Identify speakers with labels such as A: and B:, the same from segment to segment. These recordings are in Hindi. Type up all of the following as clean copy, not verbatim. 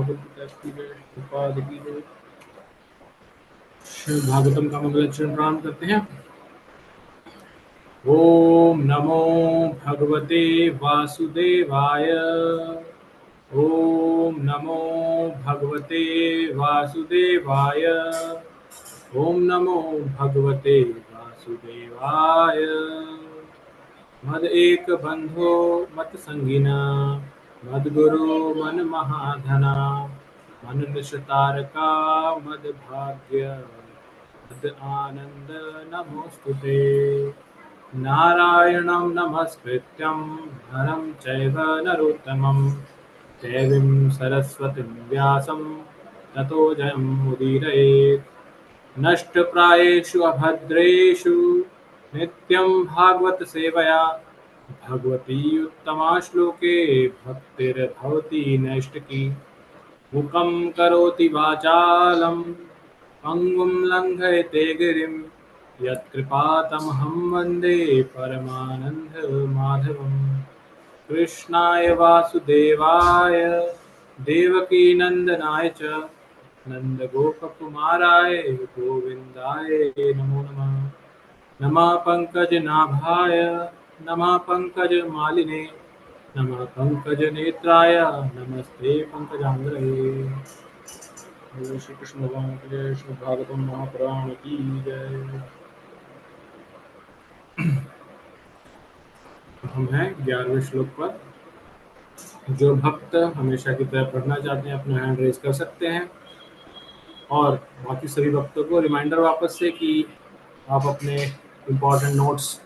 A: भगवद्गीता की जय, श्रीपाद की जय। श्री भागवतम का मंगलाचरण प्रारंभ करते हैं। ओम नमो भगवते वासुदेवाय। ओम नमो भगवते वासुदेवाय। ओम नमो भगवते वासुदेवाय। मद एक बंधो मत संगिना, मद गुरु मन महाधना, मन निशतारका मद भाग्य, मद आनंद नमोस्तुते। नारायणं नमस्कृत्यं नरं चैव नरोत्तमं, देवीं सरस्वतीं व्यासं ततो जयमुदीरयेत्। नष्टप्रायेषु अभद्रेषु नित्यं भागवत सेवया, भगवती उत्तमा श्लोके भक्तिर्भवती नैष्टिकी। मुखं करोति वाचालं पङ्गुं लङ्घयते गिरिं, यत्कृपातमहं वन्दे परमानन्दमाधवम्। कृष्णाय वासुदेवाय देवकीनन्दनाय च नन्दगोपकुमाराय गोविन्दाय नमो नमः। नमः पङ्कजनाभाय नमः पङ्कजमालिने, नमः पङ्कजनेत्राय नमस्ते पङ्कजाङ्घ्रये। जय श्री कृष्ण भगवान की जय। श्री भागवतम महापुराण की जय। हम हैं 11वें श्लोक पर। जो भक्त हमेशा की तरह पढ़ना चाहते हैं अपना हैंड रेज कर सकते हैं, और बाकी सभी भक्तों को रिमाइंडर वापस से कि आप अपने इम्पोर्टेंट नोट्स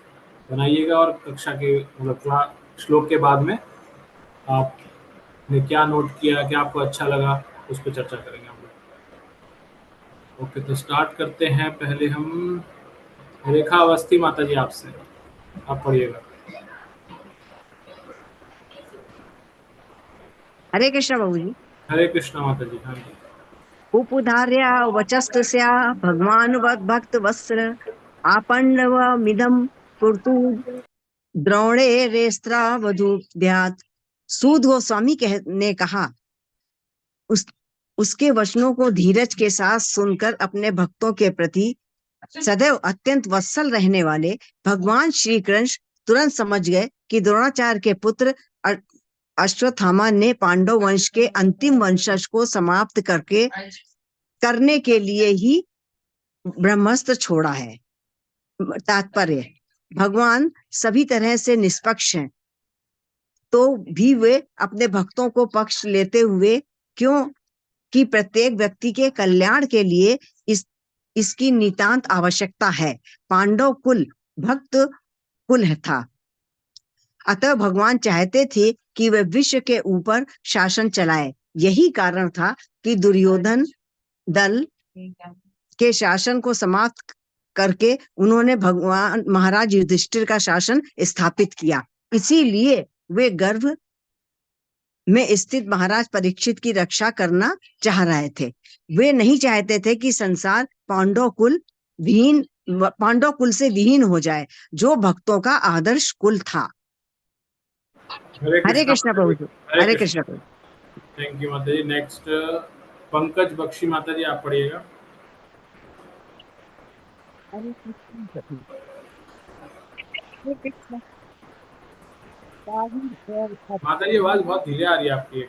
A: बनाइएगा, और कक्षा के मतलब श्लोक के बाद में आपने क्या नोट किया, क्या आपको अच्छा लगा, उस पर चर्चा करेंगे हम लोग। ओके, तो स्टार्ट करते हैं। पहले हम रेखा अवस्थी माता जी आपसे, आप पढ़िएगा।
B: हरे कृष्ण बाबू जी।
A: हरे कृष्ण माता जी। हाँ जी।
B: उपधार्या वचस्तस्या भगवान भक्त वस्त्र आपण्डवमिदं कुर्तु द्रोणे रेस्त्रा वधूभ्यात्। सूद गोस्वामी ने कहा, उसके वचनों को धीरज के साथ सुनकर अपने भक्तों के प्रति सदैव अत्यंत वत्सल रहने वाले भगवान श्री कृष्ण तुरंत समझ गए कि द्रोणाचार्य के पुत्र अश्वत्थामा ने पांडव वंश के अंतिम वंशज को समाप्त करने के लिए ही ब्रह्मास्त्र छोड़ा है। तात्पर्य, भगवान सभी तरह से निष्पक्ष हैं, तो भी वे अपने भक्तों को पक्ष लेते हुए, क्यों कि प्रत्येक व्यक्ति के कल्याण के लिए इसकी नितांत आवश्यकता है। पांडव कुल भक्त कुल था, अतः भगवान चाहते थे कि वे विश्व के ऊपर शासन चलाए। यही कारण था कि दुर्योधन दल के शासन को समाप्त करके उन्होंने भगवान महाराज युधिष्ठिर का शासन स्थापित किया। इसीलिए वे गर्भ में स्थित महाराज परीक्षित की रक्षा करना चाह रहे थे। वे नहीं चाहते थे कि संसार पांडव कुल से विहीन हो जाए, जो भक्तों का आदर्श कुल था। हरे कृष्ण प्रभु जी। हरे कृष्ण प्रभु।
A: थैंक यू माता जी। नेक्स्ट पंकज बख्शी माता जी, आप पढ़िएगा। माता जी आवाज बहुत धीरे आ रही है आपकी,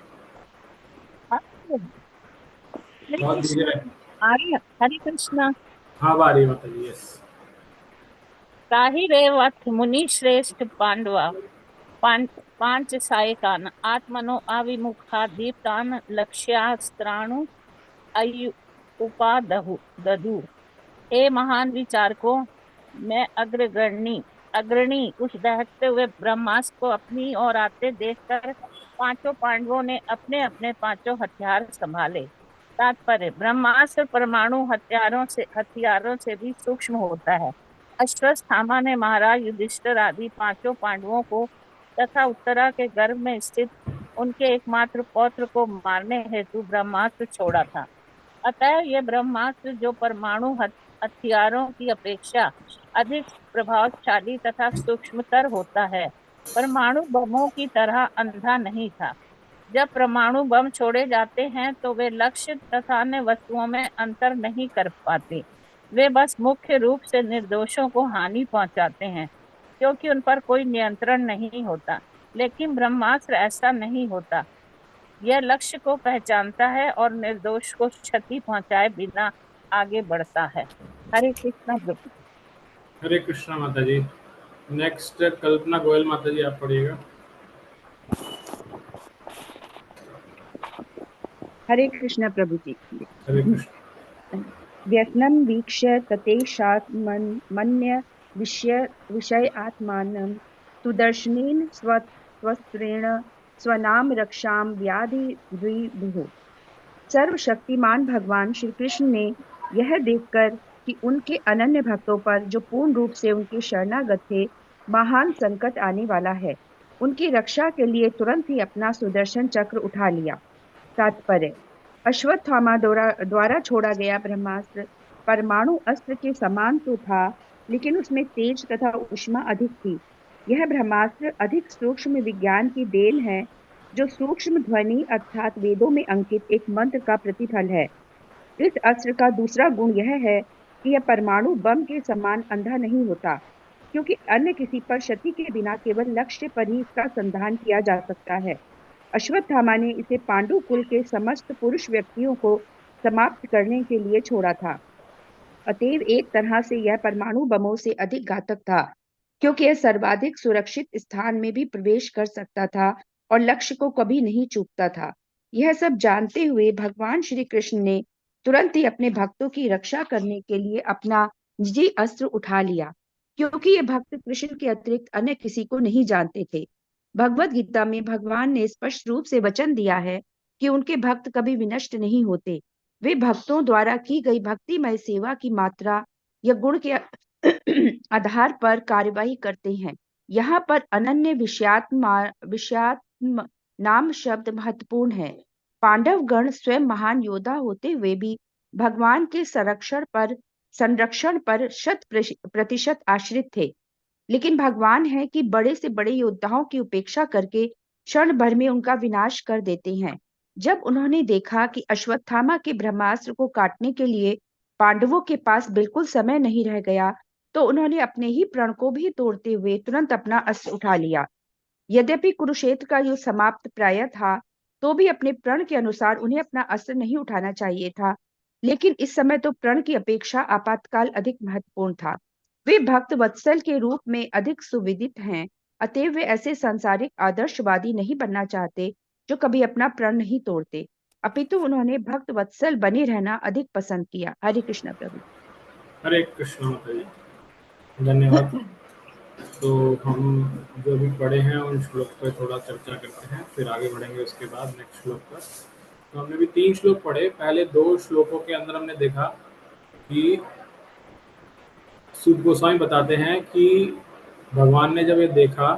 A: बहुत धीरे है।
C: हरे कृष्ण।
A: हाँ, आ रही है माता जी। यस।
C: ताहि रेवथ मुनि श्रेष्ठ पांडवा पांच सायकान आत्मनो अविमुखा दीप्तान लक्ष्यास्त्राणु अयु उपादहु दधु। हे महान विचारकों, मैं अग्रणी उस दहकते हुए ब्रह्मास्त्र को अपनी ओर आते देखकर पांचों पांडवों ने अपने अपने पांचों हथियार संभाले। तात्पर्य, ब्रह्मास्त्र परमाणु हथियारों से भी सूक्ष्म होता है। अश्वत्थामा ने महाराज युधिष्ठिर आदि पांचों पांडवों को तथा उत्तरा के गर्भ में स्थित उनके एकमात्र पौत्र को मारने हेतु ब्रह्मास्त्र छोड़ा था। अतः यह ब्रह्मास्त्र, जो परमाणु हथियारों की अपेक्षा अधिक प्रभावशाली तथा सूक्ष्मतर होता है, परमाणु बमों की तरह अंधा नहीं था। जब परमाणु बम छोड़े जाते हैं तो वे लक्ष्य तथा अन्य वस्तुओं में अंतर नहीं कर पाते। वे बस मुख्य रूप से निर्दोषों को हानि पहुंचाते हैं, क्योंकि उन पर कोई नियंत्रण नहीं होता। लेकिन ब्रह्मास्त्र ऐसा नहीं होता। यह लक्ष्य को पहचानता है और निर्दोष को क्षति पहुंचाए बिना आगे बढ़ता है। हरे कृष्णा प्रभु।
A: हरे कृष्णा माता जी। नेक्स्ट कल्पना गोयल माता जी, आप पढ़िएगा।
B: हरे कृष्ण प्रभु जी।
A: हरे कृष्ण।
B: व्यसनं वीक्ष्य ततेषात्मन्य विषय आत्मानं सुदर्शनेन स्वस्त्रेण स्वनाम रक्षां व्याधिभुः। सर्वशक्तिमान भगवान श्री कृष्ण ने यह देखकर कि उनके अनन्य भक्तों पर जो पूर्ण रूप से उनके शरणागत थे महान संकट आने वाला है, उनकी रक्षा के लिए तुरंत ही अपना सुदर्शन चक्र उठा लिया। तात्पर्य: अश्वत्थामा द्वारा छोड़ा गया ब्रह्मास्त्र परमाणु अस्त्र के समान तो था, लेकिन उसमें तेज तथा ऊष्मा अधिक थी। यह ब्रह्मास्त्र अधिक सूक्ष्म विज्ञान की देन है, जो सूक्ष्म ध्वनि अर्थात वेदों में अंकित एक मंत्र का प्रतिफल है। इस अस्त्र का दूसरा गुण यह है कि यह परमाणु बम के समान अंधा नहीं होता, क्योंकि अन्य किसी पर क्षति के बिना केवल लक्ष्य पर ही इसका संधान किया जा सकता है। अश्वत्थामा ने इसे पांडु कुल के समस्त पुरुष व्यक्तियों को समाप्त करने के लिए छोड़ा था। अतएव एक तरह से यह परमाणु बमों से अधिक घातक था, क्योंकि यह सर्वाधिक सुरक्षित स्थान में भी प्रवेश कर सकता था और लक्ष्य को कभी नहीं चूकता था। यह सब जानते हुए भगवान श्री कृष्ण ने तुरंत ही अपने भक्तों की रक्षा करने के लिए अपना निजी अस्त्र उठा लिया, क्योंकि ये भक्त कृष्ण के अतिरिक्त अन्य किसी को नहीं जानते थे। भगवत गीता में भगवान ने स्पष्ट रूप से वचन दिया है कि उनके भक्त कभी विनष्ट नहीं होते। वे भक्तों द्वारा की गई भक्तिमय सेवा की मात्रा या गुण के आधार पर कार्यवाही करते हैं। यहाँ पर अनन्य विषयात्म नाम शब्द महत्वपूर्ण है। पांडव गण स्वयं महान योद्धा होते हुए भी भगवान के संरक्षण पर 100% आश्रित थे। लेकिन भगवान है कि बड़े से बड़े योद्धाओं की उपेक्षा करके क्षण भर में उनका विनाश कर देते हैं। जब उन्होंने देखा कि अश्वत्थामा के ब्रह्मास्त्र को काटने के लिए पांडवों के पास बिल्कुल समय नहीं रह गया, तो उन्होंने अपने ही प्रण को भी तोड़ते हुए तुरंत अपना अस्त्र उठा लिया। यद्यपि कुरुक्षेत्र का युद्ध समाप्त प्राय था, तो भी अपने प्रण के अनुसार उन्हें अपना अस्त्र नहीं उठाना चाहिए था। लेकिन इस समय तो प्रण की अपेक्षा आपातकाल अधिक महत्वपूर्ण था। वे भक्त वत्सल के रूप में अधिक सुविदित हैं, अतएव वे ऐसे सांसारिक आदर्शवादी नहीं बनना चाहते जो कभी अपना प्रण नहीं तोड़ते, अपितु उन्होंने भक्त वत्सल बने रहना अधिक पसंद किया। हरे कृष्ण प्रभु।
A: हरे कृष्ण माता जी, धन्यवाद। तो हम जो भी पढ़े हैं उन श्लोक पर थोड़ा चर्चा करते हैं, फिर आगे बढ़ेंगे उसके बाद नेक्स्ट श्लोक पर। तो हमने भी 3 श्लोक पढ़े। पहले 2 श्लोकों के अंदर हमने देखा कि सूत गोस्वामी बताते हैं कि भगवान ने जब ये देखा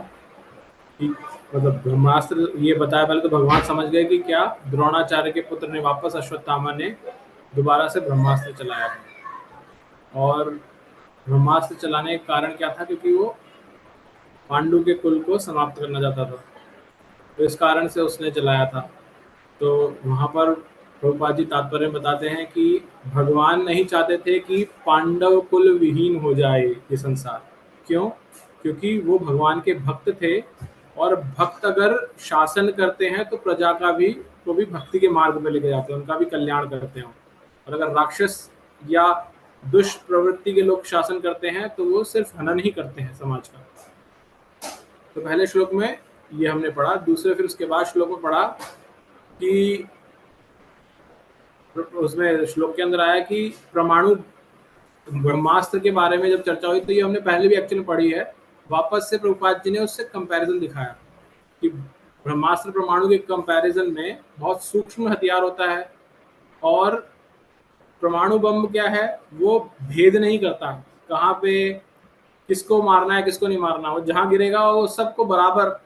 A: कि मतलब ब्रह्मास्त्र ये बताया, पहले तो भगवान समझ गए कि क्या द्रोणाचार्य के पुत्र ने वापस अश्वत्थामा ने दोबारा से ब्रह्मास्त्र चलाया है। और ब्रह्मास्त्र चलाने का कारण क्या था? क्योंकि वो पांडु के कुल को समाप्त करना चाहता था, तो इस कारण से उसने चलाया था। तो वहाँ पर प्रभुपाद जी तात्पर्य बताते हैं कि भगवान नहीं चाहते थे कि पांडव कुल विहीन हो जाए ये संसार। क्यों? क्योंकि वो भगवान के भक्त थे, और भक्त अगर शासन करते हैं तो प्रजा का भी को भी भक्ति के मार्ग में लेके जाते हैं, उनका भी कल्याण करते हैं। और अगर राक्षस या दुष्प्रवृत्ति के लोग शासन करते हैं तो वो सिर्फ हनन ही करते हैं समाज का। तो पहले श्लोक में ये हमने पढ़ा। दूसरे फिर उसके बाद श्लोक में पढ़ा कि उसमें श्लोक के अंदर आया कि परमाणु ब्रह्मास्त्र के बारे में जब चर्चा हुई, तो ये हमने पहले भी एक्चुअली पढ़ी है। वापस से प्रभुपाद जी ने उससे कंपैरिजन दिखाया कि ब्रह्मास्त्र परमाणु के कंपैरिजन में बहुत सूक्ष्म हथियार होता है, और परमाणु बम क्या है, वो भेद नहीं करता कहाँ पे किसको मारना है किसको नहीं मारना। वो जहाँ गिरेगा वो सबको बराबर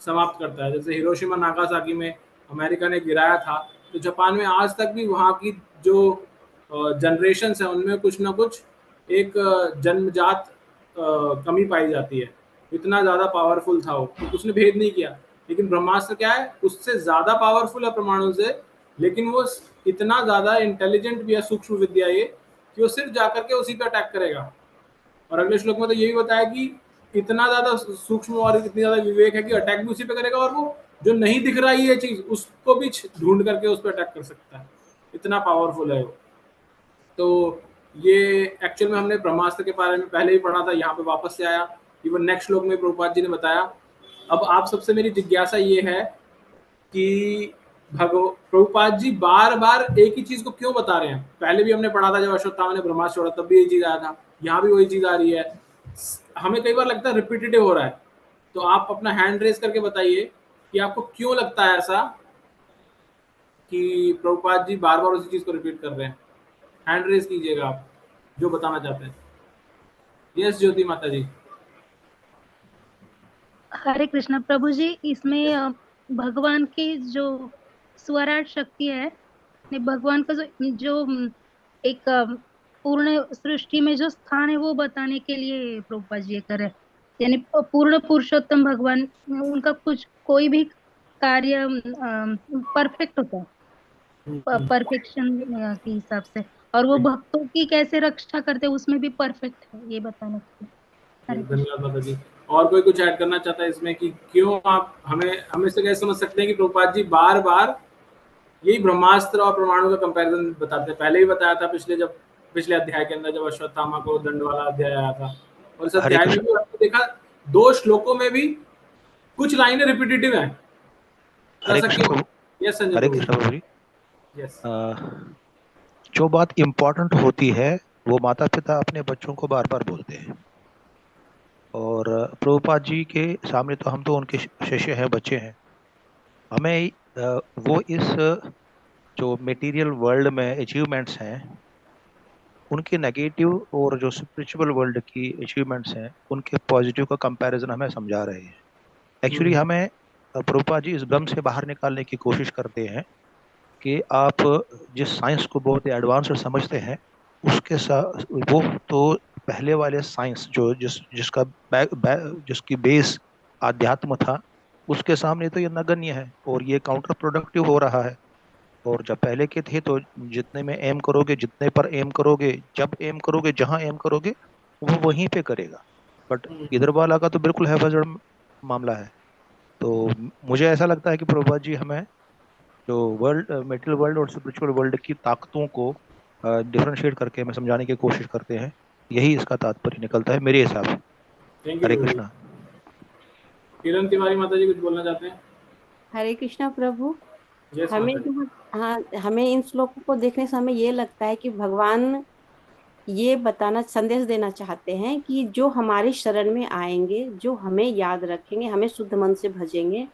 A: समाप्त करता है। जैसे हिरोशिमा नागासाकी में अमेरिका ने गिराया था, तो जापान में आज तक भी वहाँ की जो जनरेशन है उनमें कुछ ना कुछ एक जन्मजात कमी पाई जाती है। इतना ज़्यादा पावरफुल था वो, तो उसने भेद नहीं किया। लेकिन ब्रह्मास्त्र क्या है, उससे ज्यादा पावरफुल है परमाणु से, लेकिन वो इतना ज्यादा इंटेलिजेंट भी है, सूक्ष्म विद्या ये, कि वो सिर्फ जाकर के उसी पे अटैक करेगा। और अगले श्लोक में तो ये भी बताया कि इतना ज्यादा सूक्ष्म और इतनी ज्यादा विवेक है कि अटैक भी उसी पे करेगा, और वो जो नहीं दिख रहा है ये चीज उसको भी ढूंढ करके उस पर अटैक कर सकता है, इतना पावरफुल है वो। तो ये एक्चुअल में हमने ब्रह्मास्त्र के बारे में पहले ही पढ़ा था, यहाँ पे वापस से आया, इवन नेक्स्ट श्लोक में प्रभुपाद जी ने बताया। अब आप सबसे मेरी जिज्ञासा ये है कि प्रभुपाद जी बार बार एक ही चीज को क्यों बता रहे हैं? पहले भी हमने पढ़ा था जब अश्वत्थामा ने ब्रह्मास्त्र छोड़ा, तब भी यही चीज आया था, यहाँ भी वही चीज आ रही है। हमें कई बार लगता है रिपीटेटिव हो रहा है, तो आप अपना हैंड रेज करके बताइए कि आपको क्यों लगता है ऐसा कि प्रभुपाद जी बार बार उसी चीज को रिपीट कर रहे हैं। हैंड रेज कीजिएगा आप जो बताना चाहते हैं। यस ज्योति माता जी।
D: हरे कृष्णा प्रभु जी, इसमें भगवान की जो स्वराट शक्ति है, भगवान का जो एक पूर्ण सृष्टि में जो स्थान है वो बताने के लिए प्रभुपाद जी ये करे, यानी पूर्ण पुरुषोत्तम भगवान, उनका कुछ कोई भी कार्य परफेक्ट होता है, परफेक्शन के हिसाब से, और वो भक्तों की कैसे रक्षा करते हैं उसमें भी परफेक्ट है, ये बताने के लिए।
A: धन्यवाद माता जी। और कोई कुछ ऐड करना चाहता है इसमें कि क्यों आप हमें इससे कैसे समझ सकते हैं कि प्रभुपाद जी बार बार यही ब्रह्मास्त्र और परमाणु का कंपैरिजन बताते हैं? पहले ही बताया था पिछले अध्याय के अंदर, जब अश्वत्थामा को दंड वाला अध्याय आया था, और इस अध्याय में भी आपने देखा 2 श्लोकों में भी कुछ लाइनें रिपीटेटिव हैं। ऐसा क्यों? यस संजय।
E: हरे कृष्ण प्रभु जी।
A: यस।
E: जो बात इम्पोर्टेंट होती है वो माता पिता अपने बच्चों को बार बार बोलते हैं, और प्रभुपाद जी के सामने तो हम तो उनके शिष्य हैं, बच्चे हैं। हमें वो इस जो मटेरियल वर्ल्ड में अचीवमेंट्स हैं उनके नेगेटिव और जो स्पिरिचुअल वर्ल्ड की अचीवमेंट्स हैं उनके पॉजिटिव का कंपैरिजन हमें समझा रहे हैं। एक्चुअली हमें प्रभुपाद जी इस भ्रम से बाहर निकालने की कोशिश करते हैं कि आप जिस साइंस को बहुत एडवांस समझते हैं उसके साथ वो तो पहले वाले साइंस जो जिसकी बेस आध्यात्म था उसके सामने तो ये नगण्य है और ये काउंटर प्रोडक्टिव हो रहा है। और जब पहले के थे तो जितने में एम करोगे, जितने पर एम करोगे, जब एम करोगे, जहां एम करोगे वो वहीं पे करेगा। बट इधर वाला का तो बिल्कुल हैफजड़ मामला है। तो मुझे ऐसा लगता है कि प्रभुपाद जी हमें जो वर्ल्ड मेटेरियल वर्ल्ड और स्पिरिचुअल वर्ल्ड की ताकतों को डिफरेंशिएट करके हमें समझाने की कोशिश करते हैं, यही इसका तात्पर्य निकलता है मेरे हिसाब से। हरे कृष्णा।
A: किरण तिवारी माता जी कुछ बोलना चाहते हैं?
F: हरे कृष्णा प्रभु।
A: Yes,
F: हमें इन श्लोकों को देखने से हमें ये लगता है कि भगवान ये बताना, संदेश देना चाहते हैं कि जो हमारे शरण में आएंगे, जो हमें याद रखेंगे, हमें शुद्ध मन से भजेंगे,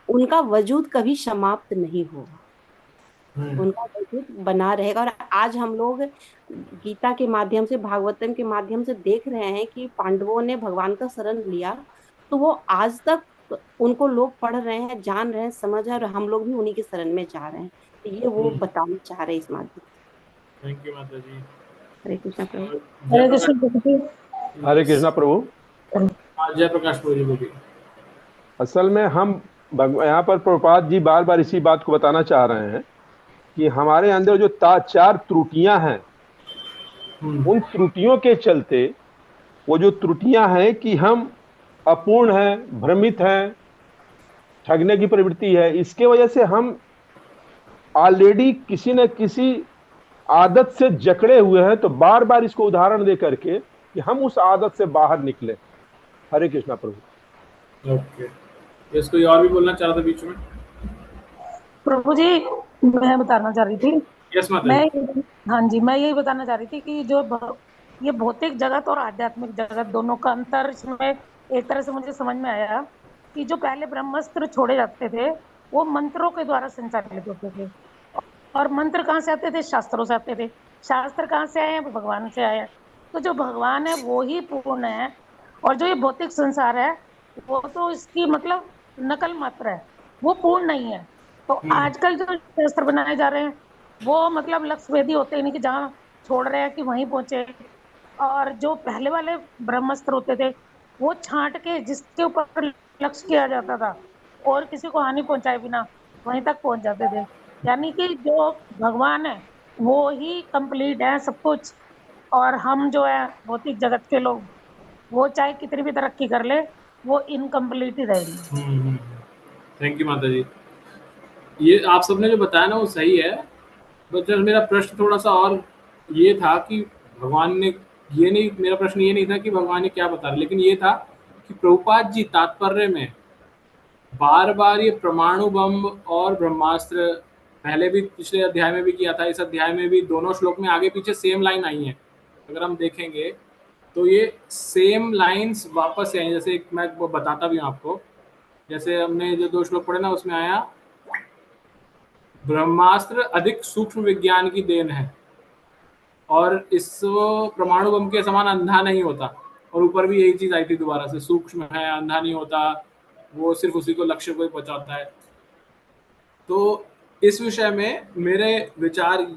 F: उनका वजूद कभी समाप्त नहीं होगा, उनका वजूद बना रहेगा। और आज हम लोग गीता के माध्यम से, भागवतम के माध्यम से देख रहे हैं कि पांडवों ने भगवान का शरण लिया, तो वो आज तक उनको लोग पढ़ रहे हैं, जान रहे हैं, समझ रहे हैं, और हम लोग भी उन्हीं के शरण में जा रहे हैं। तो ये वो बताना चाह रहे हैं इस माध्यम से।
A: थैंक यू माता जी।
F: हरे कृष्णा प्रभु।
D: हरे कृष्ण प्रभु।
G: हरे कृष्णा प्रभु।
A: जय प्रकाश बोलिए।
G: असल में हम यहाँ पर प्रभुपाद जी बार बार इसी बात को बताना चाह रहे हैं कि हमारे अंदर जो 4 त्रुटियां हैं, उन त्रुटियों के चलते, वो जो त्रुटियां हैं कि हम अपूर्ण हैं, भ्रमित हैं, ठगने की प्रवृत्ति है, इसके वजह से हम ऑलरेडी किसी न किसी आदत से जकड़े हुए हैं। तो बार बार इसको उदाहरण दे करके कि हम उस आदत से बाहर निकले। हरे कृष्णा प्रभु।
A: ओके, इसको और भी बोलना चाह रहा था बीच में
H: प्रभु जी। मैं बताना चाह रही थी।
A: यस माता जी।
H: हाँ जी, मैं यही बताना चाह रही थी कि जो ये भौतिक जगत और आध्यात्मिक जगत दोनों का अंतर इसमें एक तरह से मुझे समझ में आया कि जो पहले ब्रह्मास्त्र छोड़े जाते थे वो मंत्रों के द्वारा संचालित होते थे, और मंत्र कहाँ से आते थे? शास्त्रों से आते थे। शास्त्र कहाँ से आए हैं? भगवान से आए हैं। तो जो भगवान है वो ही पूर्ण है, और जो ये भौतिक संसार है वो तो इसकी मतलब नकल मात्र है, वो पूर्ण नहीं है। तो आजकल जो शास्त्र बनाए जा रहे हैं वो मतलब लक्ष्य भेदी होते हैं, नहीं कि जहाँ छोड़ रहे हैं कि वहीं पहुंचे। और जो पहले वाले ब्रह्मास्त्र होते थे वो छांट के जिसके ऊपर लक्ष्य किया जाता था, और किसी को हानि पहुंचाए बिना वहीं तक पहुंच जाते थे। यानी कि जो भगवान है वो ही कंप्लीट है सब कुछ, और हम जो है भौतिक जगत के लोग, वो चाहे कितनी भी तरक्की कर ले, वो इनकम्प्लीट ही रहेंगे।
A: थैंक यू माता जी। ये आप सबने जो बताया ना वो सही है, बट मेरा प्रश्न थोड़ा सा और ये था कि भगवान ने ये नहीं, मेरा प्रश्न ये नहीं था कि भगवान ने क्या बता रहे, लेकिन ये था कि प्रभुपाद जी तात्पर्य में बार बार ये परमाणु बम और ब्रह्मास्त्र, पहले भी पिछले अध्याय में भी किया था, इस अध्याय में भी दोनों श्लोक में आगे पीछे सेम लाइन आई है। अगर हम देखेंगे तो ये सेम लाइंस वापस आई। जैसे एक मैं वो बताता भी हूँ आपको, जैसे हमने जो 2 श्लोक पढ़े ना उसमें आया ब्रह्मास्त्र अधिक सूक्ष्म विज्ञान की देन है और इस परमाणु बम के समान अंधा नहीं होता, और ऊपर भी यही चीज आई थी दोबारा से, सूक्ष्म है, अंधा नहीं होता, वो सिर्फ उसी को लक्ष्य को ही पहुंचाता है। तो इस विषय में मेरे विचार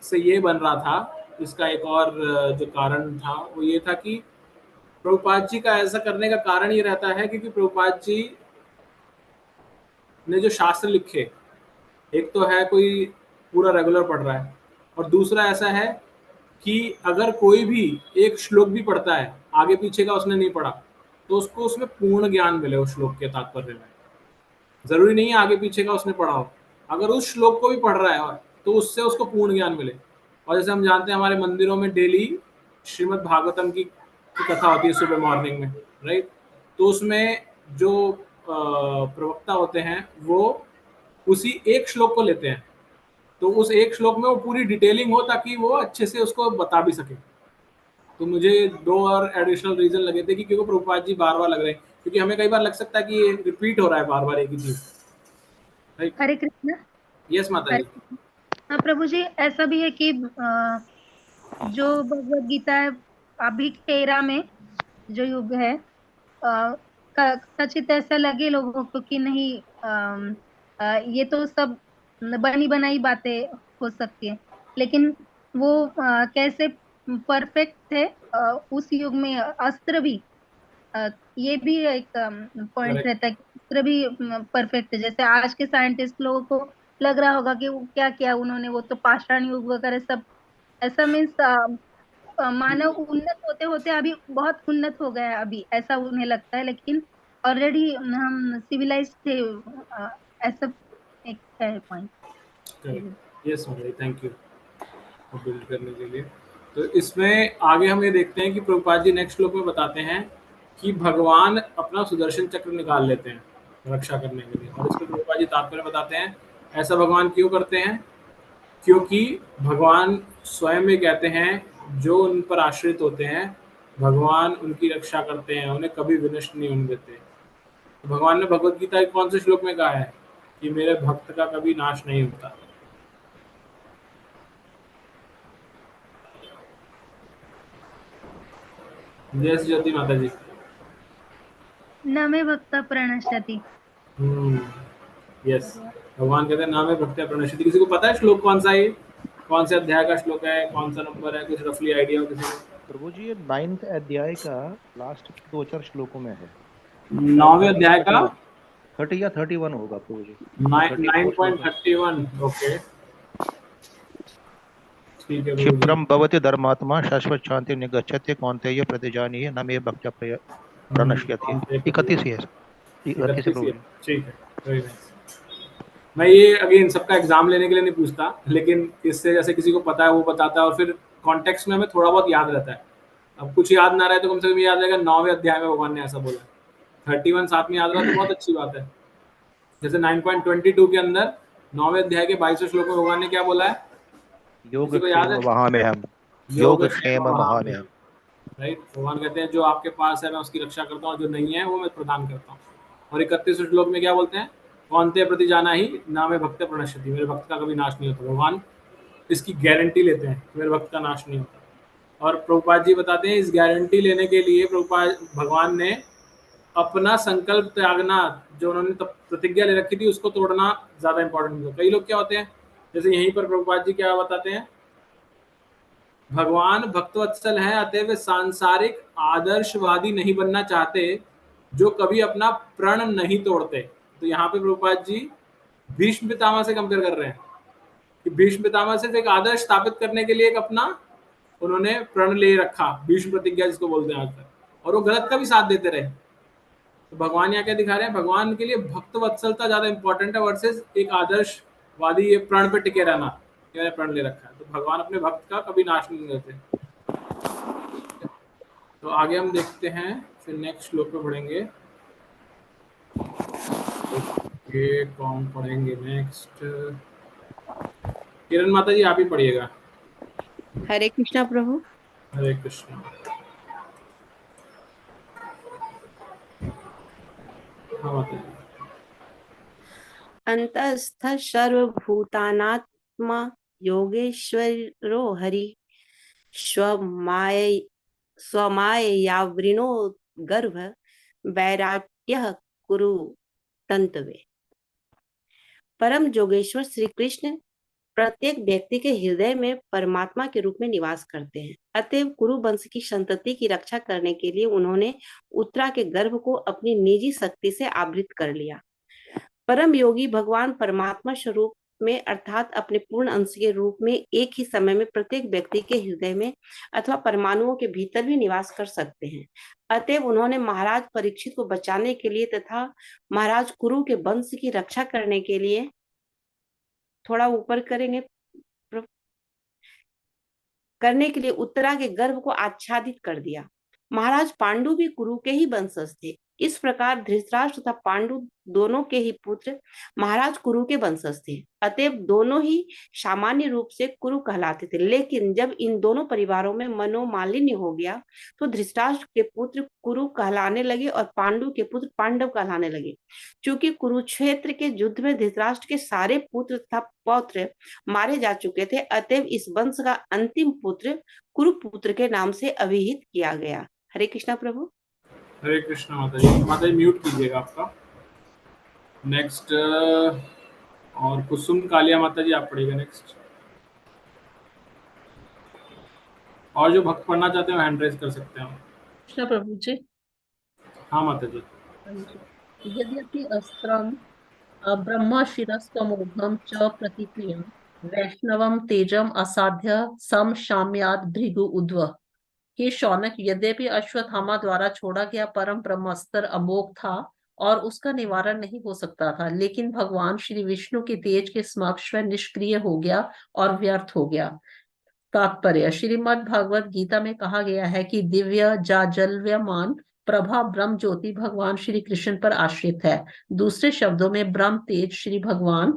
A: से ये बन रहा था, इसका एक और जो कारण था वो ये था कि प्रभुपाद जी का ऐसा करने का कारण ये रहता है क्योंकि प्रभुपाद जी ने जो शास्त्र लिखे, एक तो है कोई पूरा रेगुलर पढ़ रहा है, और दूसरा ऐसा है कि अगर कोई भी एक श्लोक भी पढ़ता है आगे पीछे का उसने नहीं पढ़ा तो उसको उसमें पूर्ण ज्ञान मिले उस श्लोक के तात्पर्य में। जरूरी नहीं है आगे पीछे का उसने पढ़ा हो, अगर उस श्लोक को भी पढ़ रहा है तो उससे उसको पूर्ण ज्ञान मिले। और जैसे हम जानते हैं हमारे मंदिरों में डेली श्रीमद् भागवतम की कथा होती है सुबह मॉर्निंग में, राइट? तो उसमें जो प्रवक्ता होते हैं वो उसी एक श्लोक को लेते हैं, तो उस एक श्लोक में वो पूरी डिटेलिंग हो ताकि वो अच्छे से उसको बता भी सके। तो मुझे 2 और एडिशनल रीजन लगे थे कि क्योंकि प्रभुपाद जी बार बार लग रहे हैं, क्योंकि हमें कई बार लग सकता है कि ये रिपीट हो रहा है बार बार एक ही चीज, राइट?
D: हरे कृष्ण।
A: यस माता जी।
D: हाँ प्रभु जी, ऐसा भी है कि जो भगवत गीता है अभी के एरा में जो युग है, कचित ऐसा लगे लोगों को कि नहीं ये तो सब बनी बनाई बातें हो सकती है, लेकिन वो कैसे परफेक्ट थे उस युग में। अस्त्र भी ये भी एक पॉइंट रहता है कि अस्त्र भी परफेक्ट है। जैसे आज के साइंटिस्ट लोगों को लग रहा होगा कि वो क्या किया उन्होंने, वो तो पाषाण युग वगैरह सब ऐसा मीन्स मानव उन्नत होते होते अभी बहुत उन्नत हो गया है अभी, ऐसा उन्हें लगता है, लेकिन ऑलरेडी हम सिविलाइज थे, ऐसा एक है point.
A: Yes madam, thank you build करने के लिए। तो इसमें आगे हम ये देखते हैं कि प्रभुपाद जी नेक्स्ट श्लोक में बताते हैं कि भगवान अपना सुदर्शन चक्र निकाल लेते हैं रक्षा करने के लिए, और इसमें प्रभुपाद जी तात्पर्य बताते हैं ऐसा भगवान क्यों करते हैं, क्योंकि भगवान स्वयं भी कहते हैं जो उन पर आश्रित होते हैं भगवान उनकी रक्षा करते हैं, उन्हें कभी विनष्ट नहीं होने देते। तो भगवान ने भगवत गीता के कौन से श्लोक में कहा है कि मेरे भक्त का कभी नाश नहीं होता? जय श्री ज्योति माता जी।
D: न मे भक्ता प्रणश्यति।
A: यस, भगवान कहते हैं ना मे भक्त्या प्रणश्यति। किसी को पता है श्लोक कौन सा है, कौन से अध्याय का श्लोक है, कौन सा नंबर है, कुछ रफली आइडिया हो किसी को?
E: प्रभु जी ये 9th अध्याय का लास्ट 2-4 श्लोकों में है।
A: 9वें अध्याय का
E: 30 या 31 होगा प्रभु जी।
A: 9.31। ओके ठीक है।
E: क्षिप्रम भवति धर्मात्मा शाश्वत शांति निगच्छति कौन्तेय प्रतिजानीहि न मे भक्त्या प्रणश्यति। 31 ही है। 31 है।
A: ठीक है, वेरी नाइस। मैं ये अगेन सबका एग्जाम लेने के लिए नहीं पूछता, लेकिन इससे जैसे किसी को पता है वो बताता है और फिर कॉन्टेक्स्ट में हमें थोड़ा बहुत याद रहता है। अब कुछ याद ना रहे तो कम से कम याद रहेगा 9वें अध्याय में भगवान ने ऐसा बोला। 31 साथ में याद रहा तो बहुत अच्छी बात है। जैसे 9.22 के अंदर 9वें अध्याय के 22वें श्लोक में भगवान ने क्या बोला है?
E: योगक्षेम वहाम्यहम्, योगक्षेम वहाम्यहम्,
A: राइट? भगवान कहते हैं जो आपके पास है मैं उसकी रक्षा करता हूँ, जो नहीं है वो मैं प्रदान करता हूँ। और 31वें श्लोक में क्या बोलते हैं? कौन्तेय प्रति जाना ही ना मे भक्त प्रणश्यति, मेरे भक्त का कभी नाश नहीं होता। भगवान इसकी गारंटी लेते हैं मेरे भक्त का नाश नहीं होता। और प्रभुपाद जी बताते हैं इस गारंटी लेने के लिए भगवान ने अपना संकल्प त्यागना, जो उन्होंने प्रतिज्ञा ले रखी थी उसको तोड़ना ज्यादा इंपॉर्टेंट है। कई लोग क्या होते हैं, जैसे यहीं पर प्रभुपाद जी क्या बताते हैं, भगवान भक्तवत्सल हैं अतः वे सांसारिक आदर्शवादी नहीं बनना चाहते जो कभी अपना प्रण नहीं तोड़ते। तो यहाँ पे प्रभुपाद जी भीष्म पितामह से कंपेयर कर रहे हैं कि भीष्म पितामह से एक आदर्श स्थापित करने के लिए एक अपना उन्होंने प्रण ले रखा, भीष्म प्रतिज्ञा जिसको बोलते हैं आज तक, और वो गलत का भी साथ देते रहे। तो भगवान यहाँ क्या दिखा रहे हैं, भगवान के लिए भक्त वत्सलता ज्यादा इंपॉर्टेंट है वर्सेस एक आदर्शवादी ये प्रण पे टिके रहना, क्या प्रण ले रखा है। तो भगवान अपने भक्त का कभी नाश नहीं करते। तो आगे हम देखते हैं, फिर नेक्स्ट श्लोक पे पढ़ेंगे। ओके, कौन पढ़ेंगे नेक्स्ट? किरण माता जी आप ही पढ़िएगा।
F: हरे कृष्णा प्रभु।
A: हरे कृष्णा। हाँ माता जी।
F: अंतस्थ सर्वभूतानात्मा योगेश्वरो हरि स्वमाययावृणो गर्भ वैराट्यः कुरु तंतवे। परम जोगेश्वर श्री कृष्ण प्रत्येक व्यक्ति के हृदय में परमात्मा के रूप में निवास करते हैं। अतएव कुरु वंश की संतति की रक्षा करने के लिए उन्होंने उत्तरा के गर्भ को अपनी निजी शक्ति से आवृत कर लिया। परम योगी भगवान परमात्मा स्वरूप में अर्थात अपने पूर्ण अंश के रूप में एक ही समय में प्रत्येक व्यक्ति के हृदय में अथवा परमाणुओं के भीतर भी निवास कर सकते हैं। अतएव उन्होंने महाराज परीक्षित को बचाने के लिए तथा महाराज कुरु के वंश की रक्षा करने के लिए, थोड़ा ऊपर करेंगे, करने के लिए उत्तरा के गर्भ को आच्छादित कर दिया। महाराज पांडु भी कुरु के ही वंशज थे। इस प्रकार धृतराष्ट्र तथा पांडु दोनों के ही पुत्र महाराज कुरु के वंशज थे। अतएव दोनों ही सामान्य रूप से कुरु कहलाते थे। लेकिन जब इन दोनों परिवारों में मनोमालिन्य हो गया तो धृतराष्ट्र के पुत्र कुरु कहलाने लगे और पांडु के पुत्र पांडव कहलाने लगे। चूंकि कुरुक्षेत्र के युद्ध में धृतराष्ट्र के सारे पुत्र तथा पौत्र मारे जा चुके थे, अतएव इस वंश का अंतिम पुत्र कुरुपुत्र के नाम से अभिहित किया गया। हरे कृष्णा प्रभु।
A: हरे कृष्णा माता जी। माता जी म्यूट कीजिएगा आपका। नेक्स्ट और कुसुम कालिया माता जी आप पढ़िएगा नेक्स्ट। और जो भक्त पढ़ना चाहते हैं हैंड रेज कर सकते हैं।
I: कृष्ण प्रभु जी।
A: हाँ माता जी।
I: यद्यपि अस्त्रं ब्रह्मशिरस्त्वमूढं च प्रतिक्रियं वैष्णवं तेजम असाध्य सम शाम्याद भृगु उद्व। हे शौनक, यद्यपि अश्वत्थामा द्वारा छोड़ा गया परम ब्रह्मास्त्र अमोघ था और उसका निवारण नहीं हो सकता था, लेकिन भगवान श्री विष्णु के तेज के समक्ष वह निष्क्रिय हो गया और व्यर्थ हो गया। तात्पर्य, श्रीमद् भागवत गीता में कहा गया है कि दिव्य जाजल्यमान प्रभा ब्रह्म ज्योति भगवान श्री कृष्ण पर आश्रित है। दूसरे शब्दों में ब्रह्म तेज श्री भगवान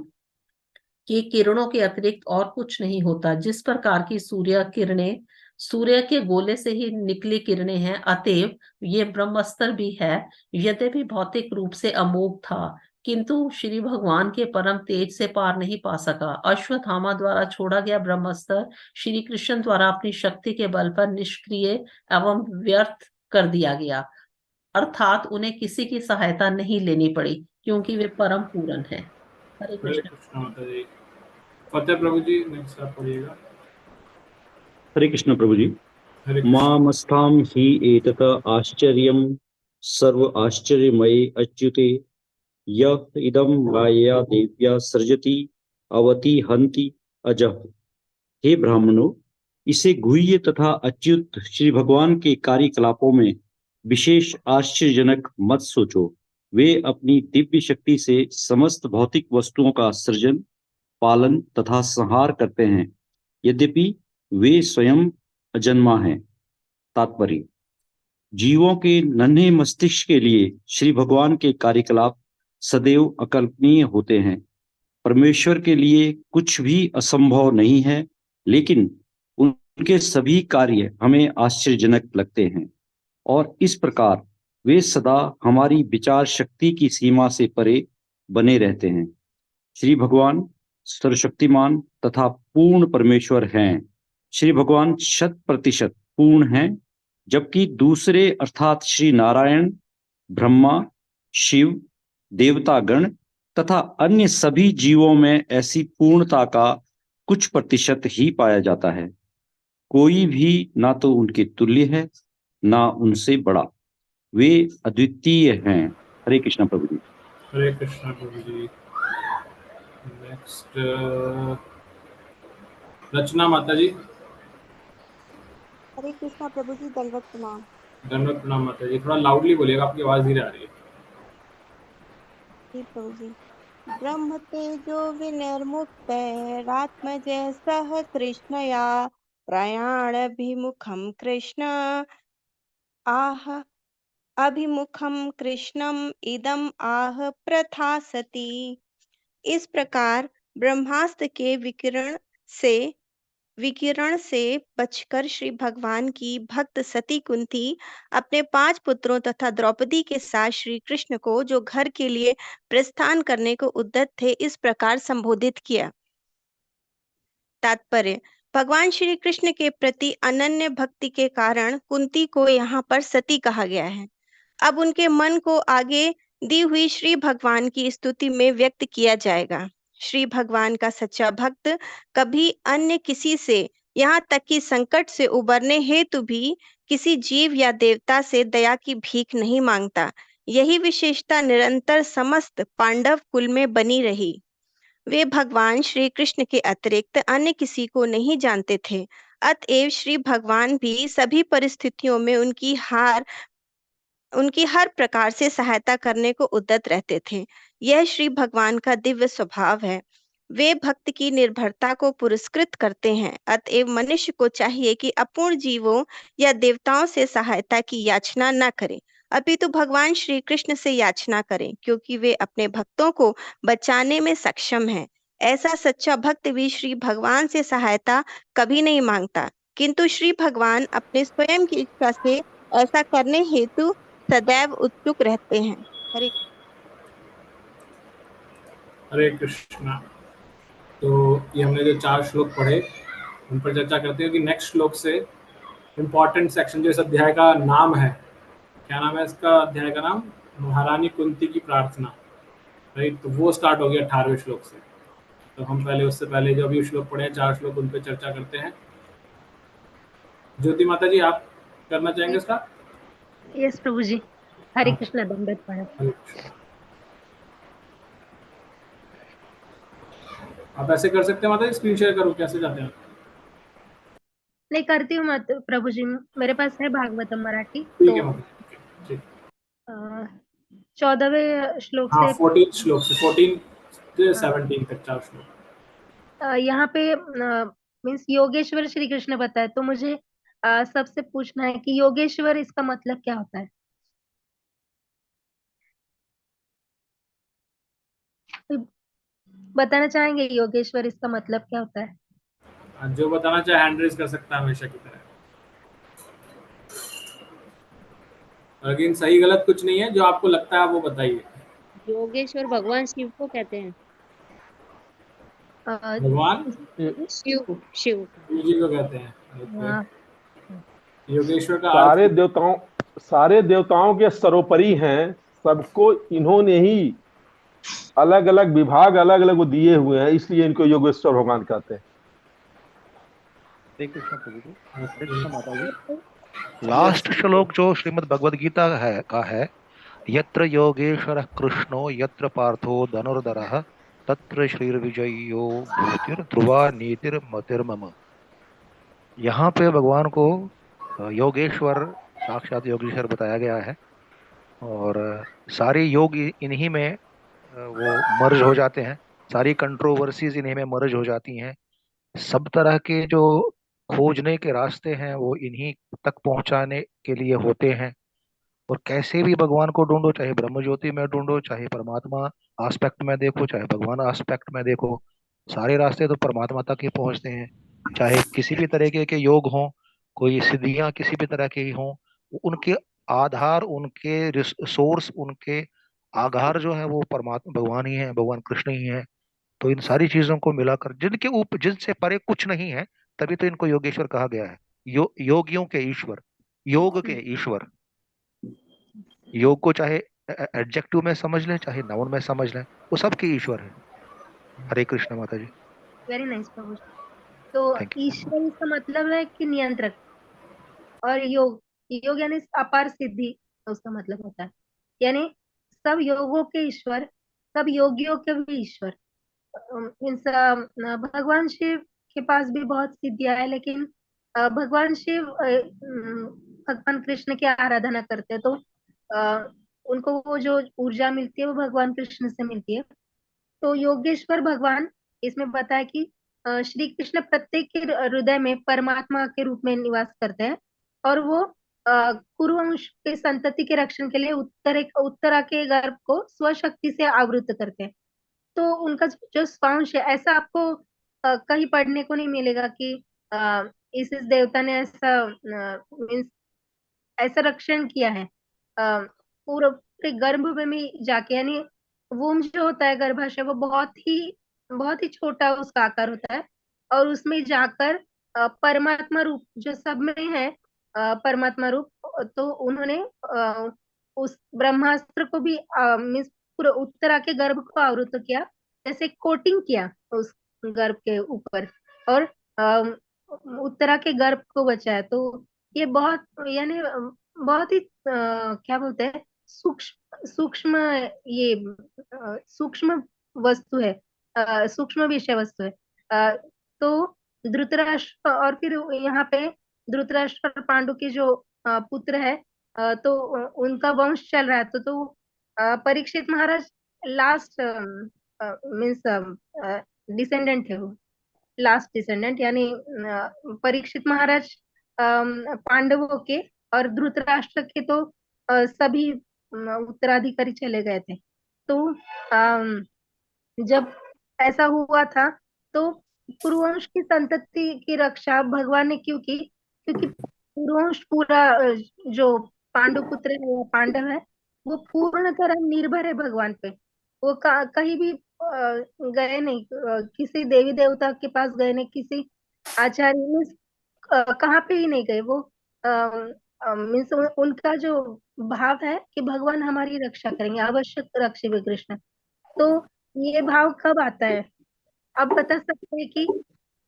I: की किरणों के अतिरिक्त और कुछ नहीं होता। जिस प्रकार की सूर्य किरणें सूर्य के गोले से ही निकली किरणें हैं, अतएव ये ब्रह्मास्त्र भी है। यद्यपि भौतिक रूप से अमोघ था, किंतु श्री भगवान के परम तेज से पार नहीं पा सका। अश्वत्थामा द्वारा छोड़ा गया ब्रह्मास्त्र श्री कृष्ण द्वारा अपनी शक्ति के बल पर निष्क्रिय एवं व्यर्थ कर दिया गया, अर्थात उन्हें किसी की सहायता नहीं लेनी पड़ी क्योंकि वे परम पूर्ण है। हरे कृष्ण
A: माता जी। फतेह प्रभु जी नेक्स्ट आप पढ़िएगा।
J: हरे कृष्ण प्रभु जी। मामस्थां हि एतत् आश्चर्यं सर्व आश्चर्यमये अच्युते यः इदं मायया देव्या सृजति अवति हन्ति अजः। हे ब्राह्मणों, इसे गुह्य तथा अच्युत श्री भगवान के कार्यकलापों में विशेष आश्चर्यजनक मत सोचो। वे अपनी दिव्य शक्ति से समस्त भौतिक वस्तुओं का सृजन, पालन तथा संहार करते हैं, यद्यपि वे स्वयं अजन्मा हैं। तात्पर्य, जीवों के नन्हे मस्तिष्क के लिए श्री भगवान के कार्यकलाप सदैव अकल्पनीय होते हैं। परमेश्वर के लिए कुछ भी असंभव नहीं है, लेकिन उनके सभी कार्य हमें आश्चर्यजनक लगते हैं और इस प्रकार वे सदा हमारी विचार शक्ति की सीमा से परे बने रहते हैं। श्री भगवान सर्वशक्तिमान तथा पूर्ण परमेश्वर हैं। श्री भगवान 100% पूर्ण हैं, जबकि दूसरे अर्थात श्री नारायण, ब्रह्मा, शिव, देवतागण तथा अन्य सभी जीवों में ऐसी पूर्णता का कुछ प्रतिशत ही पाया जाता है। कोई भी ना तो उनके तुल्य है ना उनसे बड़ा। वे अद्वितीय हैं। हरे कृष्ण प्रभु जी।
A: हरे कृष्णा प्रभु जी। नेक्स्ट रचना माता जी।
K: हरे कृष्णा प्रभु जी, दंडवत प्रणाम।
A: दंडवत प्रणाम माता जी। थोड़ा लाउडली बोलिएगा, आपकी आवाज धीरे आ रही है।
K: जी प्रभु जी। ब्रह्म तेजो विनिर्मुक्तैरात्मजः सह कृष्णया प्रयाणाभिमुखं कृष्ण आह अभिमुखम कृष्णम इदम आह प्रथा सती। इस प्रकार ब्रह्मास्त्र के विकिरण से बचकर श्री भगवान की भक्त सती कुंती अपने 5 पुत्रों तथा द्रौपदी के साथ श्री कृष्ण को, जो घर के लिए प्रस्थान करने को उद्यत थे, इस प्रकार संबोधित किया। तात्पर्य: भगवान श्री कृष्ण के प्रति अनन्य भक्ति के कारण कुंती को यहाँ पर सती कहा गया है। अब उनके मन को आगे दी हुई श्री भगवान की स्तुति में व्यक्त किया जाएगा। श्री भगवान का सच्चा भक्त कभी अन्य किसी से, यहाँ तक कि संकट से उबरने हेतु भी किसी जीव या देवता से दया की भीख नहीं मांगता। यही विशेषता निरंतर समस्त पांडव कुल में बनी रही। वे भगवान श्री कृष्ण के अतिरिक्त अन्य किसी को नहीं जानते थे। अतएव श्री भगवान भी सभी परिस्थितियों में उनकी हर प्रकार से सहायता करने को उद्यत रहते थे। यह श्री भगवान का दिव्य स्वभाव है। वे भक्त की निर्भरता को पुरस्कृत करते हैं। अतएव मनुष्य को चाहिए कि अपूर्ण जीवों या देवताओं से सहायता की याचना न करें, अपितु भगवान श्री कृष्ण से याचना करें, क्योंकि वे अपने भक्तों को बचाने में सक्षम हैं। ऐसा सच्चा भक्त भी श्री भगवान से सहायता कभी नहीं मांगता, किंतु श्री भगवान अपने स्वयं की इच्छा से ऐसा करने हेतु सदैव उत्सुक रहते हैं। हरे
A: हरे कृष्णा। तो ये हमने जो 4 श्लोक पढ़े उन पर चर्चा करते हैं कि नेक्स्ट श्लोक से इम्पोर्टेंट सेक्शन जो इस अध्याय का नाम है, क्या नाम है इसका अध्याय का नाम? महारानी कुंती की प्रार्थना, राइट। तो वो स्टार्ट हो गया 18वें श्लोक से। तो हम पहले उससे पहले जो अभी श्लोक पढ़े हैं 4 श्लोक, उन पर चर्चा करते हैं। ज्योति माता जी, आप करना चाहेंगे इसका?
D: यस प्रभु जी। हरे कृष्ण, दंडवत प्रणाम।
A: आप ऐसे कर सकते हैं माता जी, स्क्रीन शेयर करो, कैसे जाते हैं?
D: नहीं करती हूँ मत प्रभु जी, मेरे पास है भागवतम मराठी।
A: ठीक
D: तो
A: है माता जी, ठीक।
D: 14वें श्लोक
A: हाँ,
D: से
A: 14 श्लोक से 14 से 17 तक 4 श्लोक।
D: यहाँ पे मीन्स योगेश्वर श्री कृष्ण बताए, तो मुझे सबसे पूछना है कि योगेश्वर इसका मतलब क्या होता है? बताना चाहेंगे योगेश्वर इसका मतलब क्या होता है?
A: जो बताना चाहे हैंड रेज कर सकता है हमेशा की तरह। लेकिन सही गलत कुछ नहीं है, जो आपको लगता है वो बताइए।
L: योगेश्वर भगवान शिव को कहते हैं।
A: भगवान
L: शिव शिव
A: जी को कहते हैं। योगेश्वर का
G: सारे देवताओं के सर्वोपरि हैं। सबको इन्होंने ही अलग अलग विभाग अलग अलग दिए हुए हैं, इसलिए इनको योगेश्वर भगवान कहते हैं।
E: लास्ट श्लोक जो श्रीमद् भगवद गीता है यत्र योगेश्वर कृष्णो यत्र पार्थो धनुर्धरः तत्र श्रीर्विजयो भूतिर ध्रुवा नीतिर मतिर्मम। यहाँ पे भगवान को योगेश्वर, साक्षात योगेश्वर बताया गया है, और सारे योग इन्हीं में वो मर्ज हो जाते हैं, सारी कंट्रोवर्सीज इन्हीं में मर्ज हो जाती हैं, सब तरह के जो खोजने के रास्ते हैं वो इन्हीं तक पहुंचाने के लिए होते हैं। और कैसे भी भगवान को ढूंढो, चाहे ब्रह्म ज्योति में ढूंढो, चाहे परमात्मा आस्पेक्ट में देखो, चाहे भगवान आस्पेक्ट में देखो, सारे रास्ते तो परमात्मा तक ही पहुंचते हैं। चाहे किसी भी तरीके के योग हों, कोई सिद्धियां किसी भी तरह की हों, उनके आधार, उनके सोर्स, उनके आधार जो है वो परमात्मा भगवान ही है, भगवान कृष्ण ही है। तो इन सारी चीजों को मिलाकर जिनके ऊपर, जिनसे परे कुछ नहीं है, तभी तो इनको योगेश्वर कहा गया है। योगियों के ईश्वर, योग के ईश्वर। योग को चाहे एडजेक्टिव में समझ लें, चाहे नाउन में समझ लें, वो सबके ईश्वर है। हरे कृष्ण माता जी।
D: वेरी नाइस प्रभु। तो ईश्वर इसका मतलब है कि नियंत्रक, और योग योग यानी अपार सिद्धि उसका मतलब होता है, यानी सब योगों के ईश्वर सब योगियों के भी ईश्वर। भगवान शिव के पास भी बहुत सिद्धियां है, लेकिन भगवान शिव भगवान कृष्ण की आराधना करते हैं, तो उनको वो जो ऊर्जा मिलती है वो भगवान कृष्ण से मिलती है। तो योगेश्वर भगवान इसमें बताया कि श्री कृष्ण प्रत्येक के हृदय में परमात्मा के रूप में निवास करते हैं, और वो कुरुवंश के संतति के रक्षण के लिए उत्तरा के गर्भ को स्वशक्ति से आवृत करते हैं। तो उनका जो स्वांश है, ऐसा आपको कहीं पढ़ने को नहीं मिलेगा कि इस देवता ने ऐसा मीन्स ऐसा रक्षण किया है पूरे गर्भ में भी जाके, यानी वूम जो होता है, गर्भाशय, वो बहुत ही छोटा उसका आकार होता है, और उसमें जाकर परमात्मा रूप जो सब में है, परमात्मा रूप, तो उन्होंने उस ब्रह्मास्त्र को भी मीन्स पूरा उत्तरा के गर्भ को आवृत किया, जैसे कोटिंग किया उस गर्भ के ऊपर, और उत्तरा के गर्भ को बचाया। तो ये बहुत, यानी बहुत ही क्या बोलते हैं, सूक्ष्म ये सूक्ष्म वस्तु है, सूक्ष्म विषय वस्तु है। तो धृतराष्ट्र, और फिर यहाँ पे धृतराष्ट्र और पांडु के जो पुत्र है, तो उनका वंश चल रहा है। तो परीक्षित महाराज लास्ट मीन्स डिसेंडेंट है, वो लास्ट डिसेंडेंट, यानी परीक्षित महाराज पांडवों के और धृतराष्ट्र के तो सभी उत्तराधिकारी चले गए थे। तो जब ऐसा हुआ था, तो कुरुवंश की संतति की रक्षा भगवान ने क्यों की? क्योंकि कुरुवंश पूरा जो पांडु पुत्र है, पांडव है, वो पूर्ण तरह निर्भर है भगवान पे। वो कहीं भी गए नहीं, किसी देवी देवता के पास गए नहीं, किसी आचार्य में कहाँ पे ही नहीं गए। वो मीन्स उनका जो भाव है कि भगवान हमारी रक्षा करेंगे, आवश्यक रक्षे कृष्ण। तो ये भाव कब आता है? अब बता सकते हैं कि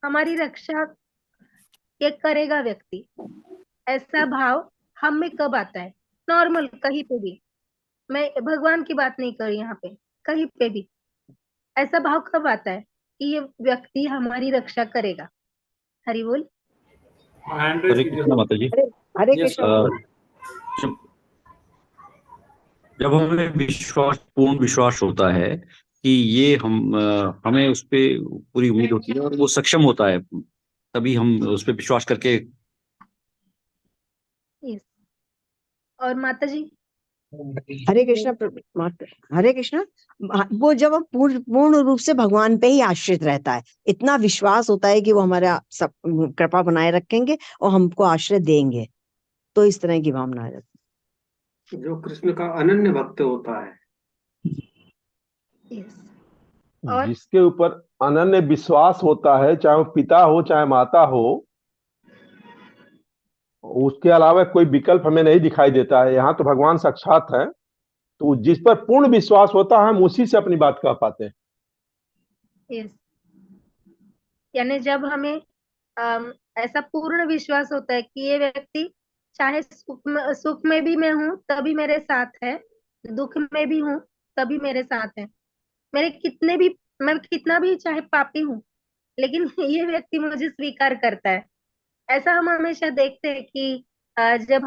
D: हमारी रक्षा ये करेगा व्यक्ति, ऐसा भाव हम में कब आता है? नॉर्मल कहीं पे भी, मैं भगवान की बात नहीं कर रही, यहाँ पे कहीं पे भी ऐसा भाव कब आता है कि ये व्यक्ति हमारी रक्षा करेगा? हरि बोल।
J: हरे कृष्ण माता जी।
B: हरे कृष्ण।
J: जब हमें पूर्ण विश्वास होता है कि ये हमें उस पे पूरी उम्मीद होती है और वो सक्षम होता है, तभी हम उस पे विश्वास करके।
D: यस। और माता जी
B: हरे कृष्ण। हरे कृष्ण। वो जब हम पूर्ण रूप से भगवान पे ही आश्रित रहता है, इतना विश्वास होता है कि वो हमारा सब कृपा बनाए रखेंगे और हमको आश्रय देंगे, तो इस तरह की भावना आ जाती है।
M: जो कृष्ण का अनन्य भक्त होता है,
D: और
G: जिसके ऊपर अनन्य विश्वास होता है, चाहे वो पिता हो चाहे माता हो, उसके अलावा कोई विकल्प हमें नहीं दिखाई देता है। यहाँ तो भगवान साक्षात है, तो जिस पर पूर्ण विश्वास होता है हम उसी से अपनी बात कह पाते हैं।
D: यस, यानी जब हमें ऐसा पूर्ण विश्वास होता है कि ये व्यक्ति चाहे सुख में भी मैं हूँ तभी मेरे साथ है, दुख में भी हूँ तभी मेरे साथ है, मैं कितना भी चाहे पापी हूँ, लेकिन ये व्यक्ति मुझे स्वीकार करता है। ऐसा हम हमेशा देखते हैं कि जब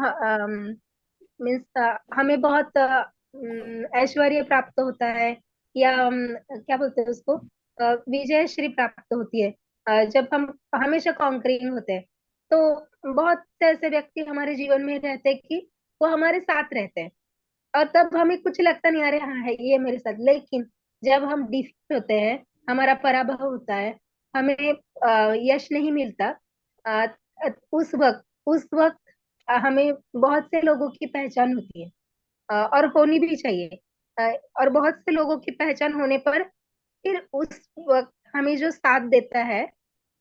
D: मीन्स हमें बहुत ऐश्वर्य प्राप्त होता है, या क्या बोलते हैं उसको, विजय श्री प्राप्त होती है, जब हम हमेशा कॉन्करिंग होते हैं, तो बहुत से ऐसे व्यक्ति हमारे जीवन में रहते हैं कि वो हमारे साथ रहते हैं, और तब हमें कुछ लगता नहीं, अरे हाँ है ये मेरे साथ। लेकिन जब हम डिफीट होते हैं, हमारा पराभव होता है, हमें यश नहीं मिलता, उस वक्त हमें बहुत से लोगों की पहचान होती है, और होनी भी चाहिए, और बहुत से लोगों की पहचान होने पर फिर उस वक्त हमें जो साथ देता है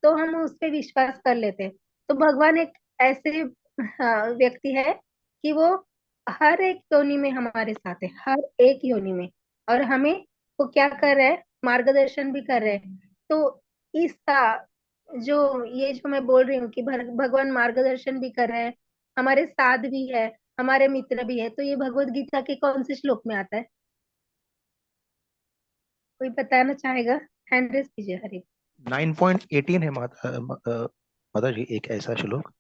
D: तो हम उस पर विश्वास कर लेते हैं। तो भगवान एक ऐसे व्यक्ति है कि वो हर एक योनि में हमारे साथ है, हर एक योनि में, और हमें वो क्या कर रहे हैं, मार्गदर्शन भी कर रहे हैं। तो इसका जो मैं बोल रही हूँ कि भगवान मार्गदर्शन भी कर रहे हैं, हमारे साथ भी है, हमारे मित्र भी है, तो ये भगवत गीता के कौन से श्लोक में आता है? कोई बताना चाहेगा? हैंड रेज कीजिए। हरी
E: 9.18 है माता जी, एक ऐसा श्लोक।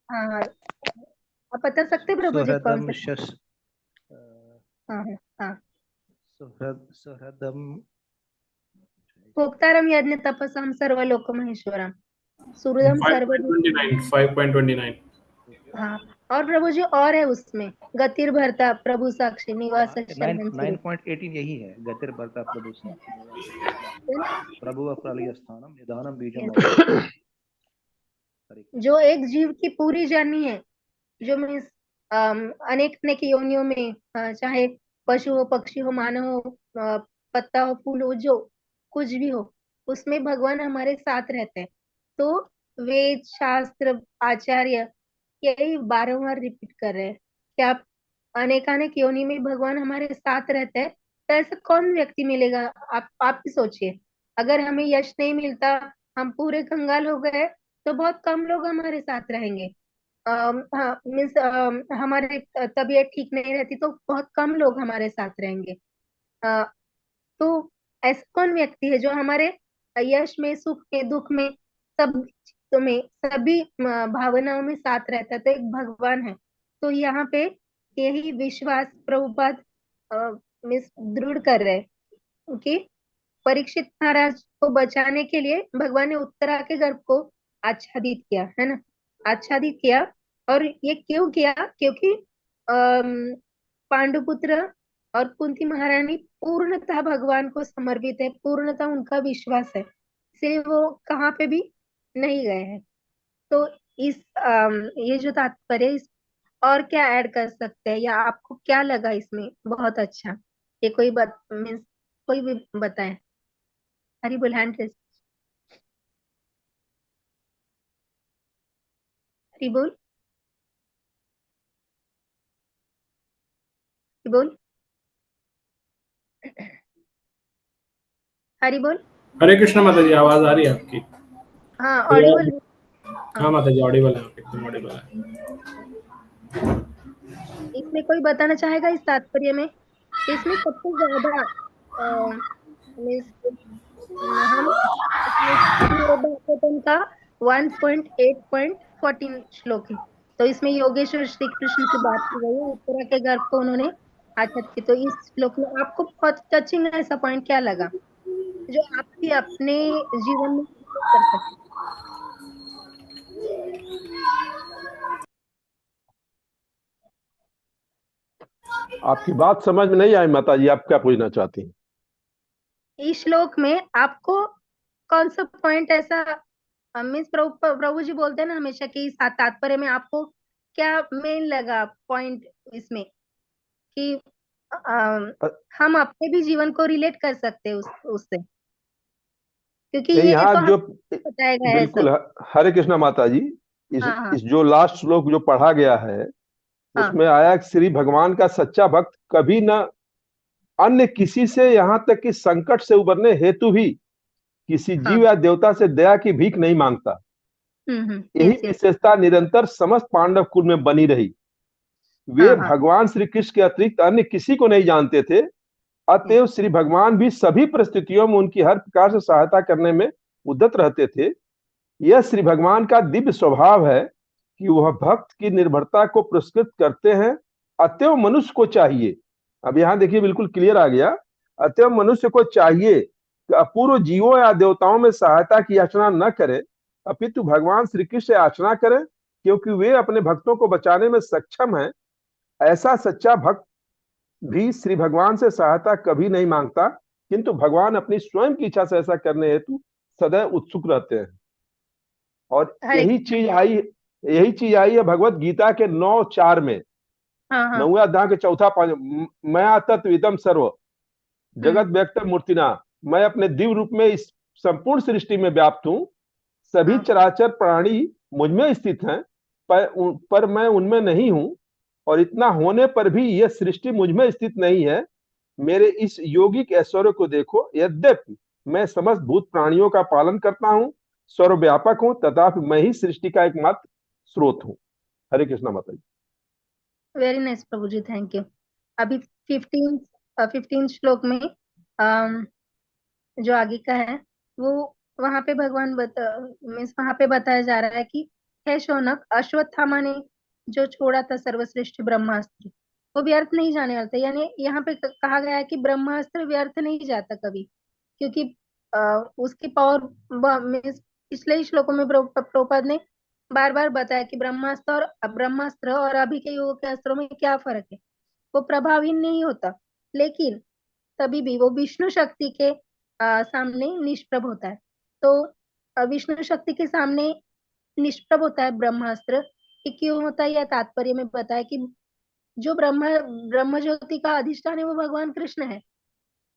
D: हाँ, आप बता सकते हैं प्रभु जी कौन
E: सुहृदम
D: सा?
E: शस
D: हाँ हाँ,
E: सुहृदम
D: भोक्तारम यज्ञ तपसम सर्वलोक महेश्वरम सुहृदम सर्व।
A: 5.29
D: हाँ, और प्रभु जी और है उसमें, गतिर भरता प्रभु साक्षी निवास अक्षर
E: 9.18 यही है, गतिर बर्ता प्रभु प्रभु अप्रलय स्थानम निदानम बीजम।
D: जो एक जीव की पूरी जर्नी है, जो मीन्स अनेक अनेक योनियों में, चाहे पशु हो, पक्षी हो, मानव हो, पत्ता हो, फूल हो, जो कुछ भी हो, उसमें भगवान हमारे साथ रहते हैं। तो वेद शास्त्र आचार्य यही बारंबार रिपीट कर रहे हैं कि आप अनेकानेक योनि में भगवान हमारे साथ रहते हैं। तो ऐसा कौन व्यक्ति मिलेगा? आप ही सोचिए, अगर हमें यश नहीं मिलता, हम पूरे कंगाल हो गए, तो बहुत कम लोग हमारे साथ रहेंगे। हाँ मीन्स हमारी तबीयत ठीक नहीं रहती तो बहुत कम लोग हमारे साथ रहेंगे। अ, तो ऐसा कौन व्यक्ति है जो हमारे यश में, सुख में, दुख में, सब चीजों में, सभी भावनाओं में साथ रहता है? तो एक भगवान है। तो यहाँ पे यही विश्वास प्रभुपाद मिस दृढ़ कर रहे हैं कि परीक्षित महाराज को बचाने के लिए भगवान ने उत्तरा के गर्भ को आच्छादित किया, है ना, आच्छादित किया। और ये क्यों किया? क्योंकि पांडुपुत्र और कुंती महारानी पूर्णतः भगवान को समर्पित है, पूर्णतः उनका विश्वास है, इसलिए वो कहाँ पे भी नहीं गए हैं। तो इस ये जो तात्पर्य है, इस और क्या ऐड कर सकते हैं, या आपको क्या लगा इसमें बहुत अच्छा? ये कोई मीन्स कोई भी बताए। हरी बोल, हैंड रेज। हरी बोल, हरी बोल, हरी बोल।
A: हरे कृष्ण माता जी, आवाज आ रही है आपकी?
D: हाँ, ऑडिबल।
A: हाँ माता जी, ऑडिबल है, एकदम ऑडिबल है।
D: इसमें कोई बताना चाहेगा इस तात्पर्य में? इसमें सबसे ज्यादा मीन्स हम का 1.8.14 श्लोक है। तो इसमें योगेश्वर श्री कृष्ण की बात की गई है, उत्तरा के गर्भ को उन्होंने आच्छादित की। तो इस श्लोक में आपको बहुत टचिंग ऐसा पॉइंट क्या लगा जो आप भी अपने जीवन में कर सकते?
G: आपकी बात समझ में नहीं आई माता जी, आप क्या पूछना चाहती हैं?
D: इस श्लोक में आपको कौन सा पॉइंट ऐसा, मीन्स प्रभु जी बोलते हैं ना हमेशा कि इस तात्पर्य में आपको क्या मेन लगा पॉइंट इसमें कि हम अपने भी जीवन को रिलेट कर सकते हैं उससे, क्योंकि
G: नहीं,
D: ये
G: यहाँ
D: तो
G: जो
D: हम बताया गया है
G: बिल्कुल
D: सब।
G: हरे कृष्णा माता जी,
D: हाँ हाँ
G: इस जो लास्ट श्लोक जो पढ़ा गया है,
D: हाँ
G: उसमें आया कि श्री भगवान का सच्चा भक्त कभी न अन्य किसी से, यहाँ तक कि संकट से उबरने हेतु भी किसी
D: हाँ।
G: जीव या देवता से दया की भीख नहीं मांगता। यही
D: यस यस।
G: विशेषता निरंतर समस्त पांडव कुल में बनी रही। वे
D: हाँ हाँ।
G: भगवान श्री कृष्ण के अतिरिक्त अन्य किसी को नहीं जानते थे, अतएव श्री भगवान भी सभी परिस्थितियों में उनकी हर प्रकार से सहायता करने में उद्यत रहते थे। यह श्री भगवान का दिव्य स्वभाव है कि वह भक्त की निर्भरता को पुरस्कृत करते हैं। अतएव मनुष्य को चाहिए, अब यहाँ देखिए बिल्कुल क्लियर आ गया, अतएव मनुष्य को चाहिए कि अपूर्व जीवों या देवताओं में सहायता की याचना न करे, अपितु भगवान श्री कृष्ण से याचना करें, क्योंकि वे अपने भक्तों को बचाने में सक्षम हैं। ऐसा सच्चा भक्त भी श्री भगवान से सहायता कभी नहीं मांगता, किंतु भगवान अपनी स्वयं की इच्छा से ऐसा करने हेतु सदैव उत्सुक रहते हैं। और यही चीज आई है भगवत गीता के 9:4 में,
D: हाँ हाँ।
G: 9वें अध्याय के 4था पांच, मैं तत्विदम सर्व जगत व्यक्त मूर्तिना, मैं अपने दिव्य रूप में इस संपूर्ण सृष्टि में व्याप्त हूँ। सभी चराचर प्राणी मुझ में स्थित हैं, पर मैं उनमें नहीं हूँ, और इतना होने पर भी यह सृष्टि मुझ में स्थित नहीं है। मेरे इस योगिक ऐश्वर्य को देखो, यद्यपि मैं समस्त भूत प्राणियों का पालन करता हूँ, सर्वव्यापक हूँ, तथापि मैं ही सृष्टि का एकमात्र स्रोत हूँ। हरे कृष्णा माता जी।
D: वेरी नाइस प्रभु जी, थैंक यू। अभी 15 श्लोक में जो आगे का है वो वहां पे भगवान मीन्स वहां पे बताया जा रहा है कि हे शौनक, अश्वत्थामा ने जो छोड़ा था सर्वश्रेष्ठ ब्रह्मास्त्र, वो व्यर्थ नहीं जाने वाला था। यानी यहाँ पे कहा गया है कि ब्रह्मास्त्र व्यर्थ नहीं जाता कभी, क्योंकि उसकी पावर मीन्स पिछले ही श्लोकों में प्रभुपाद ने बार बार बताया कि ब्रह्मास्त्र और अभी के युगों के अस्त्रों में क्या फर्क है। वो प्रभावहीन नहीं होता, लेकिन तभी भी वो विष्णु शक्ति के सामने निष्प्रभ होता है। तो विष्णु शक्ति के सामने निष्प्रभ होता है ब्रह्मास्त्र। कि क्यों होता है, यह तात्पर्य में बताया कि जो ब्रह्म ज्योति का अधिष्ठान है वो भगवान कृष्ण है।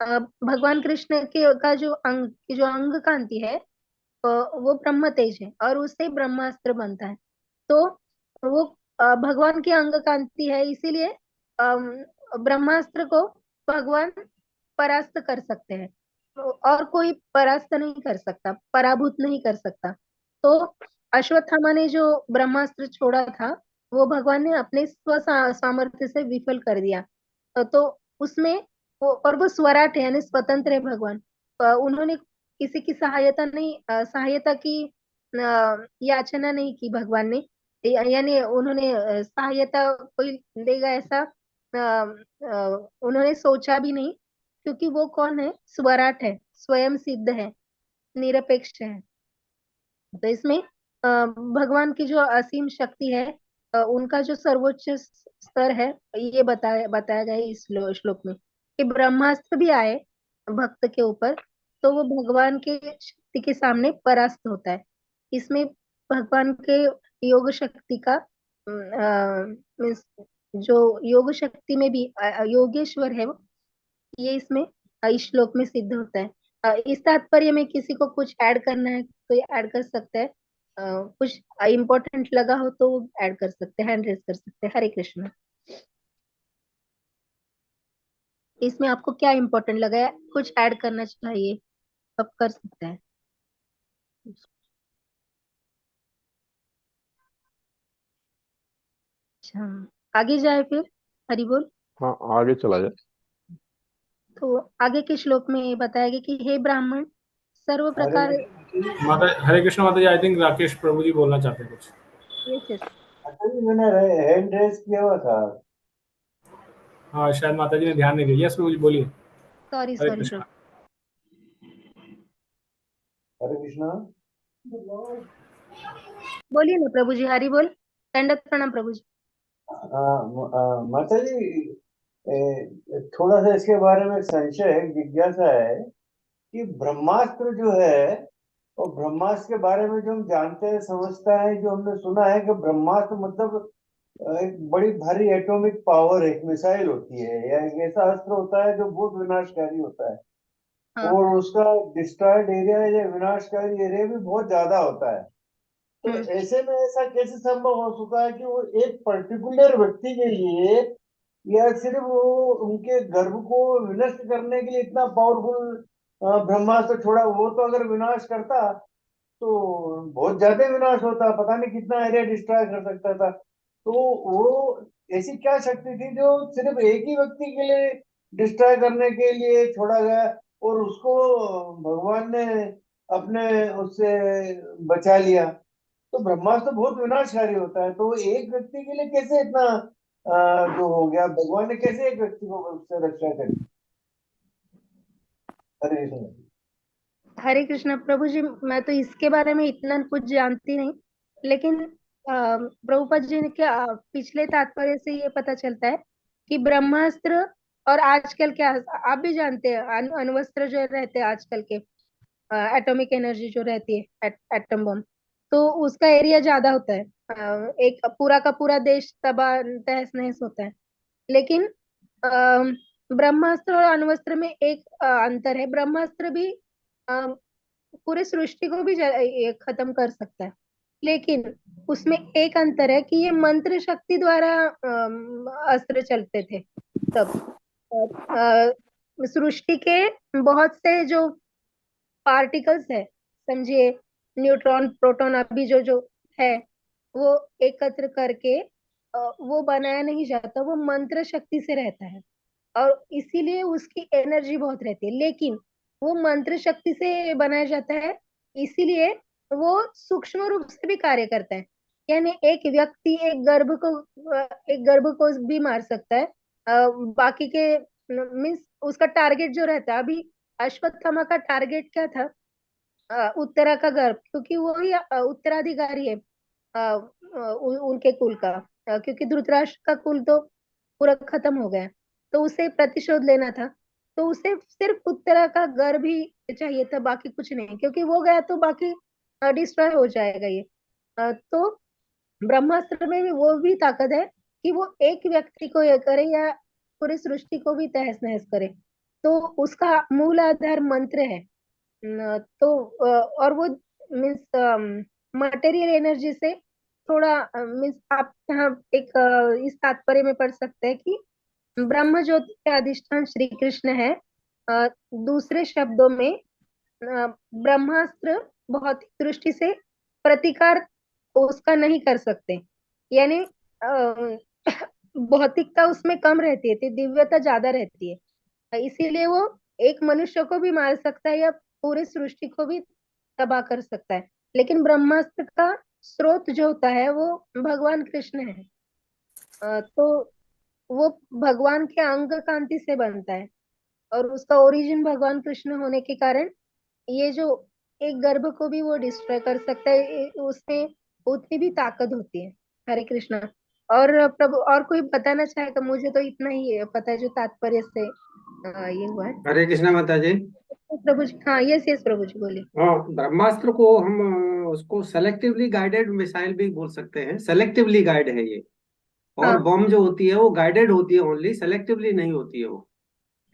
D: भगवान कृष्ण के का जो अंग कांति है वो ब्रह्म तेज है और उससे ब्रह्मास्त्र बनता है। तो वो भगवान की अंग कांति है, इसीलिए ब्रह्मास्त्र को भगवान परास्त कर सकते हैं और कोई परास्त नहीं कर सकता, पराभूत नहीं कर सकता। तो अश्वत्थामा ने जो ब्रह्मास्त्र छोड़ा था वो भगवान ने अपने सामर्थ्य से विफल कर दिया। तो उसमें और वो स्वराट है, यानी स्वतंत्र है भगवान। उन्होंने किसी की सहायता की याचना नहीं की भगवान ने। यानी उन्होंने सहायता कोई देगा ऐसा उन्होंने सोचा भी नहीं, क्योंकि वो कौन है, स्वराट है, स्वयं सिद्ध है, निरपेक्ष है। तो इसमें भगवान की जो असीम शक्ति है, उनका जो सर्वोच्च स्तर है, ये बताया गया है इस श्लोक में कि ब्रह्मास्त्र भी आए भक्त के ऊपर तो वो भगवान के शक्ति के सामने परास्त होता है। इसमें भगवान के योग शक्ति का मीन्स जो योग शक्ति में भी योगेश्वर है वो, ये इसमें इस श्लोक में सिद्ध होता है। इस तात्पर्य में किसी को कुछ ऐड करना है तो ये ऐड कर सकता है। कुछ इम्पोर्टेंट लगा हो तो ऐड कर सकते हैं, हैंड रेज कर सकते हैं। हरे कृष्ण। इसमें आपको क्या इम्पोर्टेंट लगा है, कुछ ऐड करना चाहिए, आप कर सकते हैं। अच्छा, आगे जाए फिर। हरि बोल।
G: हाँ, आगे चला जाए।
D: तो आगे के श्लोक में बताया गया कि हे ब्राह्मण, सर्व प्रकार।
A: हरे कृष्ण माता जी, आई थिंक राकेश प्रभु जी बोलना चाहते हैं कुछ।
D: यस यस,
N: मैंने हैंड रेज किया हुआ था।
A: हाँ, शायद माता जी ने ध्यान नहीं दिया। यस प्रभु जी बोलिए।
D: सॉरी
A: हरे
D: सॉरी
A: कृष्ण।
N: हरे कृष्णा।
D: बोलिए ना प्रभु जी, हरि बोल। दंडवत प्रणाम प्रभु जी।
N: माता जी, थोड़ा सा इसके बारे में संशय है, जिज्ञासा है कि ब्रह्मास्त्र जो है और ब्रह्मास्त्र के बारे में जो हम जानते हैं, समझता है, जो हमने सुना है कि ब्रह्मास्त्र मतलब एक बड़ी भारी एटॉमिक पावर, एक मिसाइल होती है या एक ऐसा अस्त्र होता है जो बहुत विनाशकारी होता है।
D: हाँ।
N: और उसका डिस्ट्रॉयड एरिया या विनाशकारी एरिया भी बहुत ज्यादा होता है। तो ऐसे में ऐसा कैसे संभव हो चुका है कि वो एक पर्टिकुलर व्यक्ति के लिए या सिर्फ वो उनके गर्भ को विनष्ट करने के लिए इतना पावरफुल ब्रह्मास्त्र छोड़ा? वो तो अगर विनाश करता तो बहुत ज्यादा विनाश होता, पता नहीं कितना एरिया डिस्ट्रॉय कर सकता था। तो वो ऐसी क्या शक्ति थी जो सिर्फ एक ही व्यक्ति के लिए डिस्ट्रॉय करने के लिए छोड़ा गया और उसको भगवान ने अपने उससे बचा लिया? तो ब्रह्मास्त्र तो बहुत विनाशकारी होता है, तो एक व्यक्ति के लिए कैसे इतना जो हो गया? भगवान ने कैसे एक व्यक्ति को उससे रक्षा करी? हरे कृष्ण।
D: हरे कृष्ण प्रभु जी, मैं तो इसके बारे में इतना कुछ जानती नहीं, लेकिन प्रभुपद जी ने क्या पिछले तात्पर्य से ये पता चलता है कि ब्रह्मास्त्र और आजकल क्या आप भी जानते हैं, अण्वस्त्र जो रहते हैं आजकल के, एटॉमिक एनर्जी जो रहती है, एटम बम, तो उसका एरिया ज्यादा होता है। एक पूरा का पूरा देश तबाह तहस नहस होता है। लेकिन ब्रह्मास्त्र और अण्वस्त्र में एक अंतर है, ब्रह्मास्त्र भी पूरे सृष्टि को भी ये खत्म कर सकता है, लेकिन उसमें एक अंतर है कि ये मंत्र शक्ति द्वारा अस्त्र चलते थे तब। सृष्टि के बहुत से जो पार्टिकल्स है, समझिए न्यूट्रॉन प्रोटॉन अभी जो जो है, वो एकत्र करके वो बनाया नहीं जाता, वो मंत्र शक्ति से रहता है और इसीलिए उसकी एनर्जी बहुत रहती है। लेकिन वो मंत्र शक्ति से बनाया जाता है, इसीलिए वो सूक्ष्म रूप से भी कार्य करता है। यानी एक व्यक्ति एक गर्भ को भी मार सकता है। बाकी के मीन्स उसका टारगेट जो रहता है, अभी अश्वत्थामा का टारगेट क्या था? उत्तरा का गर्भ, क्योंकि वो ही उत्तराधिकारी है उनके कुल का, क्योंकि धृतराष्ट्र का कुल तो पूरा खत्म हो गया, तो उसे प्रतिशोध लेना था, तो उसे सिर्फ उत्तरा का गर्भ ही चाहिए था, बाकी कुछ नहीं, क्योंकि वो गया तो बाकी डिस्ट्रॉय हो जाएगा ये। तो ब्रह्मास्त्र में भी वो भी ताकत है कि वो एक व्यक्ति को ये करे या पूरी सृष्टि को भी तहस नहस करे। तो उसका मूल आधार मंत्र है। तो और वो मीन्स मटेरियल एनर्जी से थोड़ा मीन्स आप यहाँ एक इस तात्पर्य में पढ़ सकते हैं कि ब्रह्म ज्योति के अधिष्ठान श्री कृष्ण है। दूसरे शब्दों में ब्रह्मास्त्र भौतिक दृष्टि से प्रतिकार उसका नहीं कर सकते, यानी भौतिकता उसमें कम रहती है, दिव्यता ज्यादा रहती है, इसीलिए वो एक मनुष्य को भी मार सकता है या पूरी सृष्टि को भी तबाह कर सकता है। लेकिन ब्रह्मास्त्र का स्रोत जो होता है वो भगवान कृष्ण है। तो वो भगवान के अंग कांति से बनता है और उसका ओरिजिन भगवान कृष्ण होने के कारण ये जो एक गर्भ को भी वो डिस्ट्रॉय कर सकता है, उसमें उतनी भी ताकत होती है। हरे कृष्णा। और प्रभु और कोई बताना चाहेगा? मुझे तो इतना ही पता है जो तात्पर्य से ये हुआ है।
M: हरे कृष्णा माता जी।
D: प्रभु जी, हाँ, यस यस प्रभु जी बोलिए।
M: हाँ, ब्रह्मास्त्र को हम उसको सेलेक्टिवली गाइडेड मिसाइल भी बोल सकते हैं। सेलेक्टिवली गाइड है ये। और
D: हाँ।
M: बम जो होती है वो गाइडेड होती है, ओनली सेलेक्टिवली नहीं होती है वो।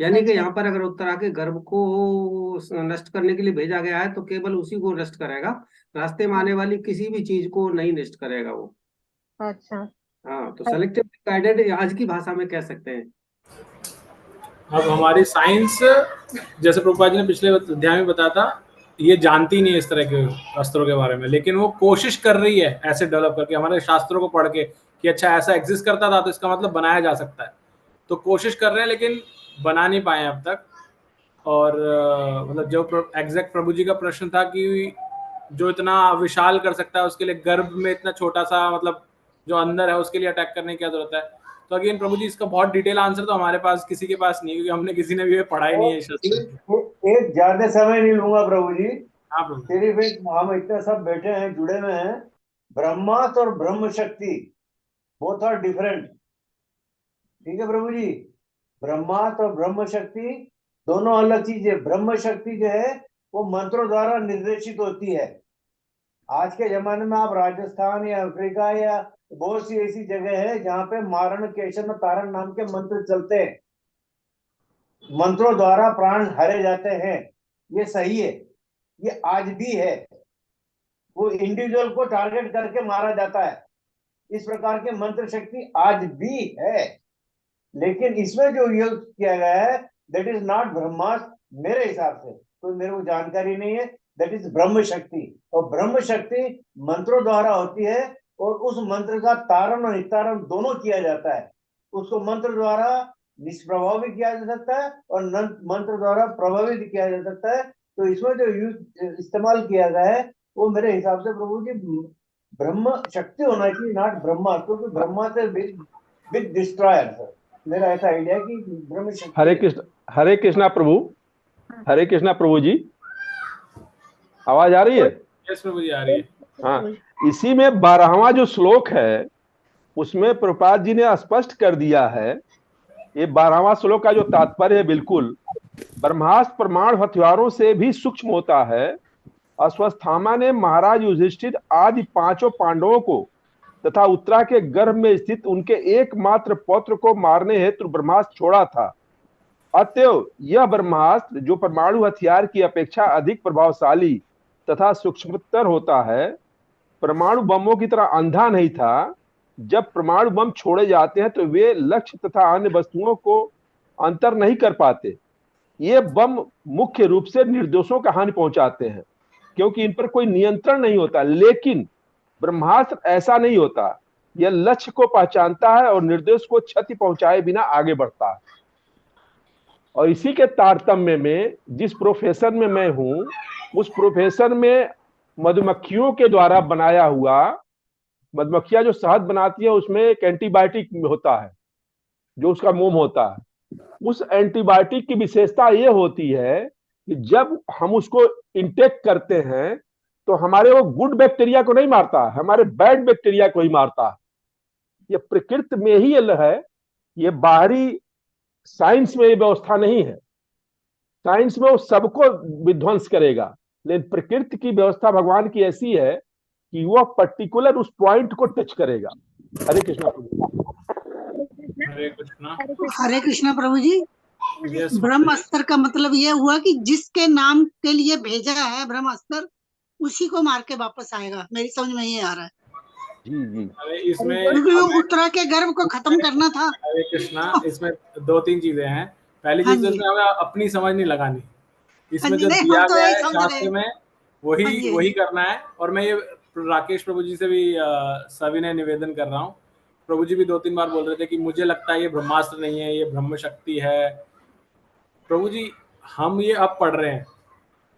M: यानी कि
D: अच्छा।
M: यहाँ पर अगर उत्तरा के गर्भ को नष्ट करने के लिए भेजा गया है तो केवल उसी को नष्ट करेगा, रास्ते में आने वाली किसी भी चीज को नहीं नष्ट करेगा वो।
D: अच्छा।
M: हाँ, तो सेलेक्टिवली गाइडेड आज की भाषा में कह सकते हैं।
A: अब हमारी साइंस, जैसे प्रभुपाद जी ने पिछले अध्याय में बताया था, ये जानती नहीं है इस तरह के अस्त्रों के बारे में, लेकिन वो कोशिश कर रही है ऐसे डेवलप करके, हमारे शास्त्रों को पढ़ के कि अच्छा ऐसा एग्जिस्ट करता था तो इसका मतलब बनाया जा सकता है। तो कोशिश कर रहे हैं लेकिन बना नहीं पाए अब तक। और मतलब जो एग्जैक्ट प्रभु जी का प्रश्न था कि जो इतना विशाल कर सकता है उसके लिए गर्भ में इतना छोटा सा मतलब जो अंदर है उसके लिए अटैक करने की क्या जरूरत है? तो अगेन प्रभु जी इसका बहुत डिटेल आंसर तो हमारे पास किसी के पास नहीं, क्योंकि हमने किसी ने भी पढ़ा ही नहीं है शास्त्र।
N: एक ज्यादा समय नहीं लूंगा प्रभु जी।
A: हाँ प्रभु।
N: सिर्फ एक, हम इतने सब बैठे हैं, जुड़े हुए हैं। ब्रह्मास्त्र और ब्रह्म शक्ति बोथ आर डिफरेंट। ठीक है प्रभु जी, ब्रह्मास्त्र और ब्रह्म शक्ति दोनों अलग चीज है। ब्रह्म शक्ति जो है वो मंत्रों द्वारा निर्देशित होती है। आज के जमाने में आप राजस्थान या अफ्रीका या बहुत सी ऐसी जगह है जहाँ पे मारण केशन तारण नाम के मंत्र चलते हैं, मंत्रों द्वारा प्राण हरे जाते हैं। ये सही है, ये आज भी है। वो इंडिविजुअल को टारगेट करके मारा जाता है। इस प्रकार के मंत्र शक्ति आज भी है, लेकिन इसमें जो यूज किया गया है दैट इज नॉट ब्रह्मास्त्र मेरे हिसाब से, तो मेरे को जानकारी नहीं है। दैट इज ब्रह्म शक्ति, और ब्रह्म शक्ति मंत्रों द्वारा होती है और उस मंत्र का तारण और निस्तारण दोनों किया जाता है। उसको मंत्र द्वारा निष्प्रभाव भी किया जा सकता है और मंत्र द्वारा प्रभावित किया जा सकता है। तो इसमें जो यूज इस्तेमाल किया गया है वो मेरे हिसाब से प्रभु जी ब्रह्म शक्ति होना चाहिए, नॉट ब्रह्मा, क्योंकि ब्रह्मा से बिग डिस्ट्रॉयर सर। मेरा ऐसा आइडिया कि ब्रह्म शक्ति।
G: हरे कृष्णा प्रभु। हरे कृष्णा प्रभु जी, आवाज आ रही है?
A: यस प्रभु जी आ रही है।
G: हाँ, इसी में 12वां जो श्लोक है उसमें प्रभुपाद जी ने स्पष्ट कर दिया है। ये 12वां श्लोक का जो तात्पर्य है बिल्कुल ब्रह्मास्त्र परमाणु हथियारों से भी सूक्ष्म होता है। अश्वत्थामा ने महाराज युधिष्ठिर आदि 5 पांडवों को तथा उत्तरा के गर्भ में स्थित उनके एकमात्र पौत्र को मारने हेतु ब्रह्मास्त्र छोड़ा था। अतएव यह ब्रह्मास्त्र जो परमाणु हथियार की अपेक्षा अधिक प्रभावशाली तथा सूक्ष्मतर होता है, परमाणु बमों की तरह अंधा नहीं था। जब परमाणु बम छोड़े जाते हैं तो वे लक्ष्य तथा अन्य वस्तुओं को अंतर नहीं कर पाते। ये बम मुख्य रूप से निर्दोषों का हानि पहुंचाते हैं क्योंकि इन पर कोई नियंत्रण नहीं होता। लेकिन ब्रह्मास्त्र ऐसा नहीं होता, यह लक्ष्य को पहचानता है और निर्दोष को क्षति पहुंचाए बिना आगे बढ़ता है। और इसी के तारतम्य में जिस प्रोफेशन में मैं हूं, उस प्रोफेशन में मधुमक्खियों के द्वारा बनाया हुआ, मधुमक्खियां जो शहद बनाती है उसमें एक एंटीबायोटिक होता है जो उसका मोम होता है। उस एंटीबायोटिक की विशेषता ये होती है कि जब हम उसको इंटेक करते हैं तो हमारे वो गुड बैक्टीरिया को नहीं मारता है, हमारे बैड बैक्टीरिया को ही मारता है। ये प्रकृति में ही है, ये बाहरी साइंस में ये व्यवस्था नहीं है। साइंस में वो सबको विध्वंस करेगा, लेकिन प्रकृति की व्यवस्था भगवान की ऐसी है कि वह पर्टिकुलर उस पॉइंट को टच करेगा। हरे कृष्णा प्रभु।
O: हरे कृष्णा प्रभु जी। ब्रह्मास्त्र का मतलब यह हुआ कि जिसके नाम के लिए भेजा है ब्रह्मास्त्र, उसी को मार के वापस आएगा। मेरी समझ में ये आ रहा है
G: जी जी।
A: इसमें
O: उत्तरा के गर्भ को खत्म करना था।
A: हरे कृष्णा, इसमें 2-3 चीजें हैं। पहली चीज तो इसमें हमें अपनी समझ नहीं लगानी, इसमें जो दिया गया है शास्त्र में वही करना है। और मैं ये राकेश प्रभु जी से भी सविनय निवेदन कर रहा हूँ। प्रभु जी भी 2-3 बार बोल रहे थे कि मुझे लगता है ये ब्रह्मास्त्र नहीं है, ये ब्रह्म शक्ति है। प्रभु जी, हम ये अब पढ़ रहे हैं,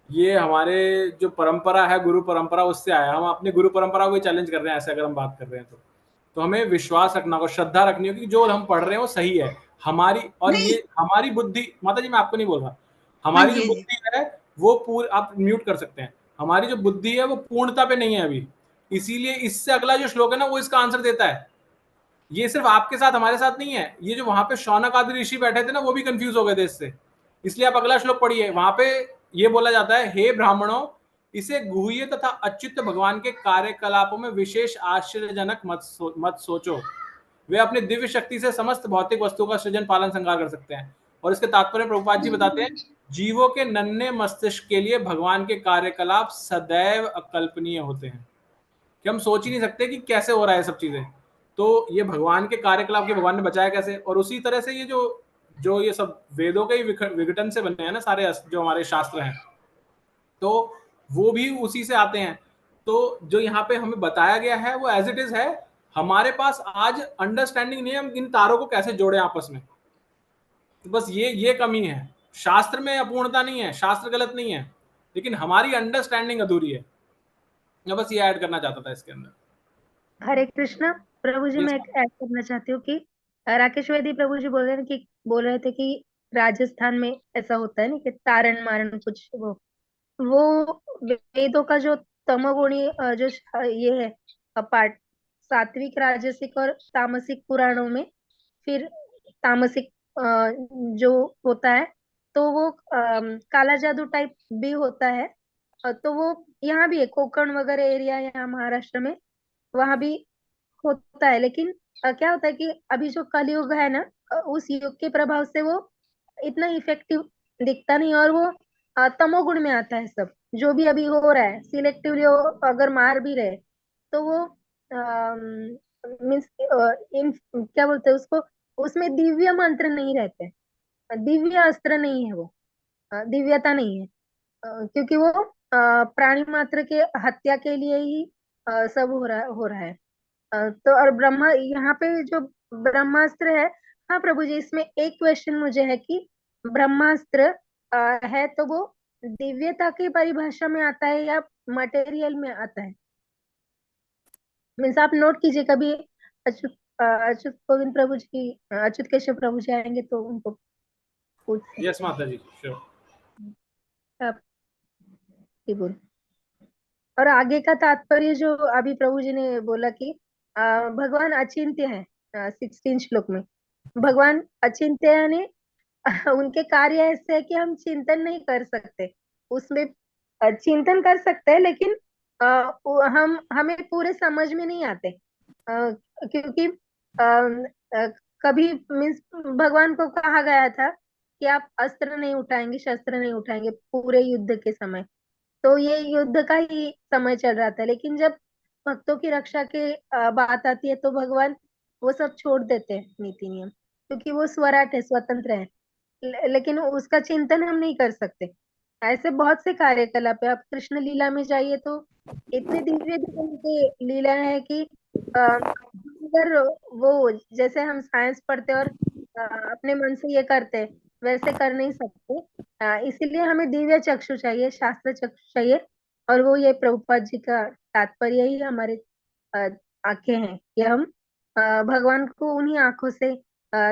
A: ये हमारे जो परंपरा है, गुरु परंपरा, उससे आया। हम अपनी गुरु परंपरा को चैलेंज कर रहे हैं। ऐसे अगर हम बात कर रहे हैं तो हमें विश्वास रखना होगा, श्रद्धा रखनी होगी कि जो हम पढ़ रहे हैं वो सही है हमारी। और ये हमारी बुद्धि, माता जी मैं आपको नहीं बोल रहा, हमारी जो बुद्धि है वो पूरी, आप म्यूट कर सकते हैं, हमारी जो बुद्धि है वो पूर्णता पे नहीं है अभी। इसीलिए इससे अगला जो श्लोक है ना वो इसका आंसर देता है। ये सिर्फ आपके साथ, हमारे साथ नहीं है। ये जो वहां पे शौनक आदि ऋषि बैठे थे ना, वो भी कंफ्यूज हो गए थे इससे। इसलिए आप अगला श्लोक पढ़िए, वहां पे ये बोला जाता है, हे ब्राह्मणों, इसे गुह्य तथा अच्युत भगवान के कार्यकलापों में विशेष आश्चर्यजनक मत सोचो। वे अपनी दिव्य शक्ति से समस्त भौतिक वस्तुओं का सृजन पालन संहार कर सकते हैं। और इसके तात्पर्य प्रभुपाद जी बताते हैं, जीवों के नन्हे मस्तिष्क के लिए भगवान के कार्यकलाप सदैव अकल्पनीय होते हैं, कि हम सोच ही नहीं सकते कि कैसे हो रहा है सब चीजें। तो ये भगवान के कार्यकलाप के भगवान ने बचाया कैसे। और उसी तरह से ये जो ये सब वेदों के ही विघटन से बने हैं ना सारे जो हमारे शास्त्र हैं, तो वो भी उसी से आते हैं। तो जो यहाँ पे हमें बताया गया है वो एज इट इज है। हमारे पास आज अंडरस्टैंडिंग नहीं है हम इन तारों को कैसे जोड़े आपस में। तो बस ये कमी है। शास्त्र में अपूर्णता नहीं है, शास्त्र गलत नहीं है, लेकिन हमारी अंडरस्टैंडिंग अधूरी है। मैं बस ये ऐड करना चाहता था इसके अंदर।
D: हरे कृष्णा प्रभु जी, मैं ऐड करना चाहती हूँ कि राकेश वैदी प्रभु जी बोल रहे थे कि राजस्थान में ऐसा होता है ना कि तारण मारण कुछ वो वेदों का जो तमोगुणी जो ये है पार्ट, सात्विक, राजसिक और तामसिक पुराणों में, फिर तामसिक जो होता है तो वो काला जादू टाइप भी होता है। तो वो यहाँ भी है, कोकण वगैरह एरिया यहाँ महाराष्ट्र में वहां भी होता है। लेकिन क्या होता है कि अभी जो कलयुग है ना, उस युग के प्रभाव से वो इतना इफेक्टिव दिखता नहीं, और वो तमोगुण में आता है सब जो भी अभी हो रहा है। सिलेक्टिवली अगर मार भी रहे तो वो मीन्स क्या बोलते हैं उसको, उसमें दिव्य मंत्र नहीं रहते, दिव्य अस्त्र नहीं है, वो दिव्यता नहीं है, क्योंकि वो प्राणी मात्र के हत्या के लिए ही सब हो रहा है। तो और ब्रह्मा यहाँ पे जो ब्रह्मास्त्र है, हाँ प्रभु जी, इसमें एक क्वेश्चन मुझे है कि ब्रह्मास्त्र है तो वो दिव्यता की परिभाषा में आता है या मटेरियल में आता है? मीन्स आप नोट कीजिए कभी अच्युत गोविंद प्रभु जी, अच्युत केशव प्रभु जी आएंगे तो उनको पूछ।
A: यस माता जी, श्योर।
D: बोल। और आगे का तात्पर्य जो अभी प्रभु जी ने बोला कि भगवान अचिंत्य है, 16 श्लोक में भगवान अचिंत्य यानी उनके कार्य ऐसे है कि हम चिंतन नहीं कर सकते, उसमें चिंतन कर सकते हैं लेकिन हमें पूरे समझ में नहीं आते, क्योंकि कभी मीन्स भगवान को कहा गया था कि आप अस्त्र नहीं उठाएंगे, शस्त्र नहीं उठाएंगे पूरे युद्ध के समय। तो ये युद्ध का ही समय चल रहा था, लेकिन जब भक्तों की रक्षा के बात आती है तो भगवान वो सब छोड़ देते हैं नीति नियम, क्योंकि वो स्वराट है, स्वतंत्र है, लेकिन उसका चिंतन हम नहीं कर सकते। ऐसे बहुत से कार्यकलाप है। आप कृष्ण लीला में जाइए तो इतने दिव्य दिव्य लीला है कि अगर वो जैसे हम साइंस पढ़ते और अपने मन से ये करते वैसे कर नहीं सकते। इसीलिए हमें दिव्य चक्षु चाहिए, शास्त्र चक्षु चाहिए, और वो ये प्रभुपाद जी का तात्पर्य ही हमारे आंखें हैं कि हम भगवान को उन्हीं आंखों से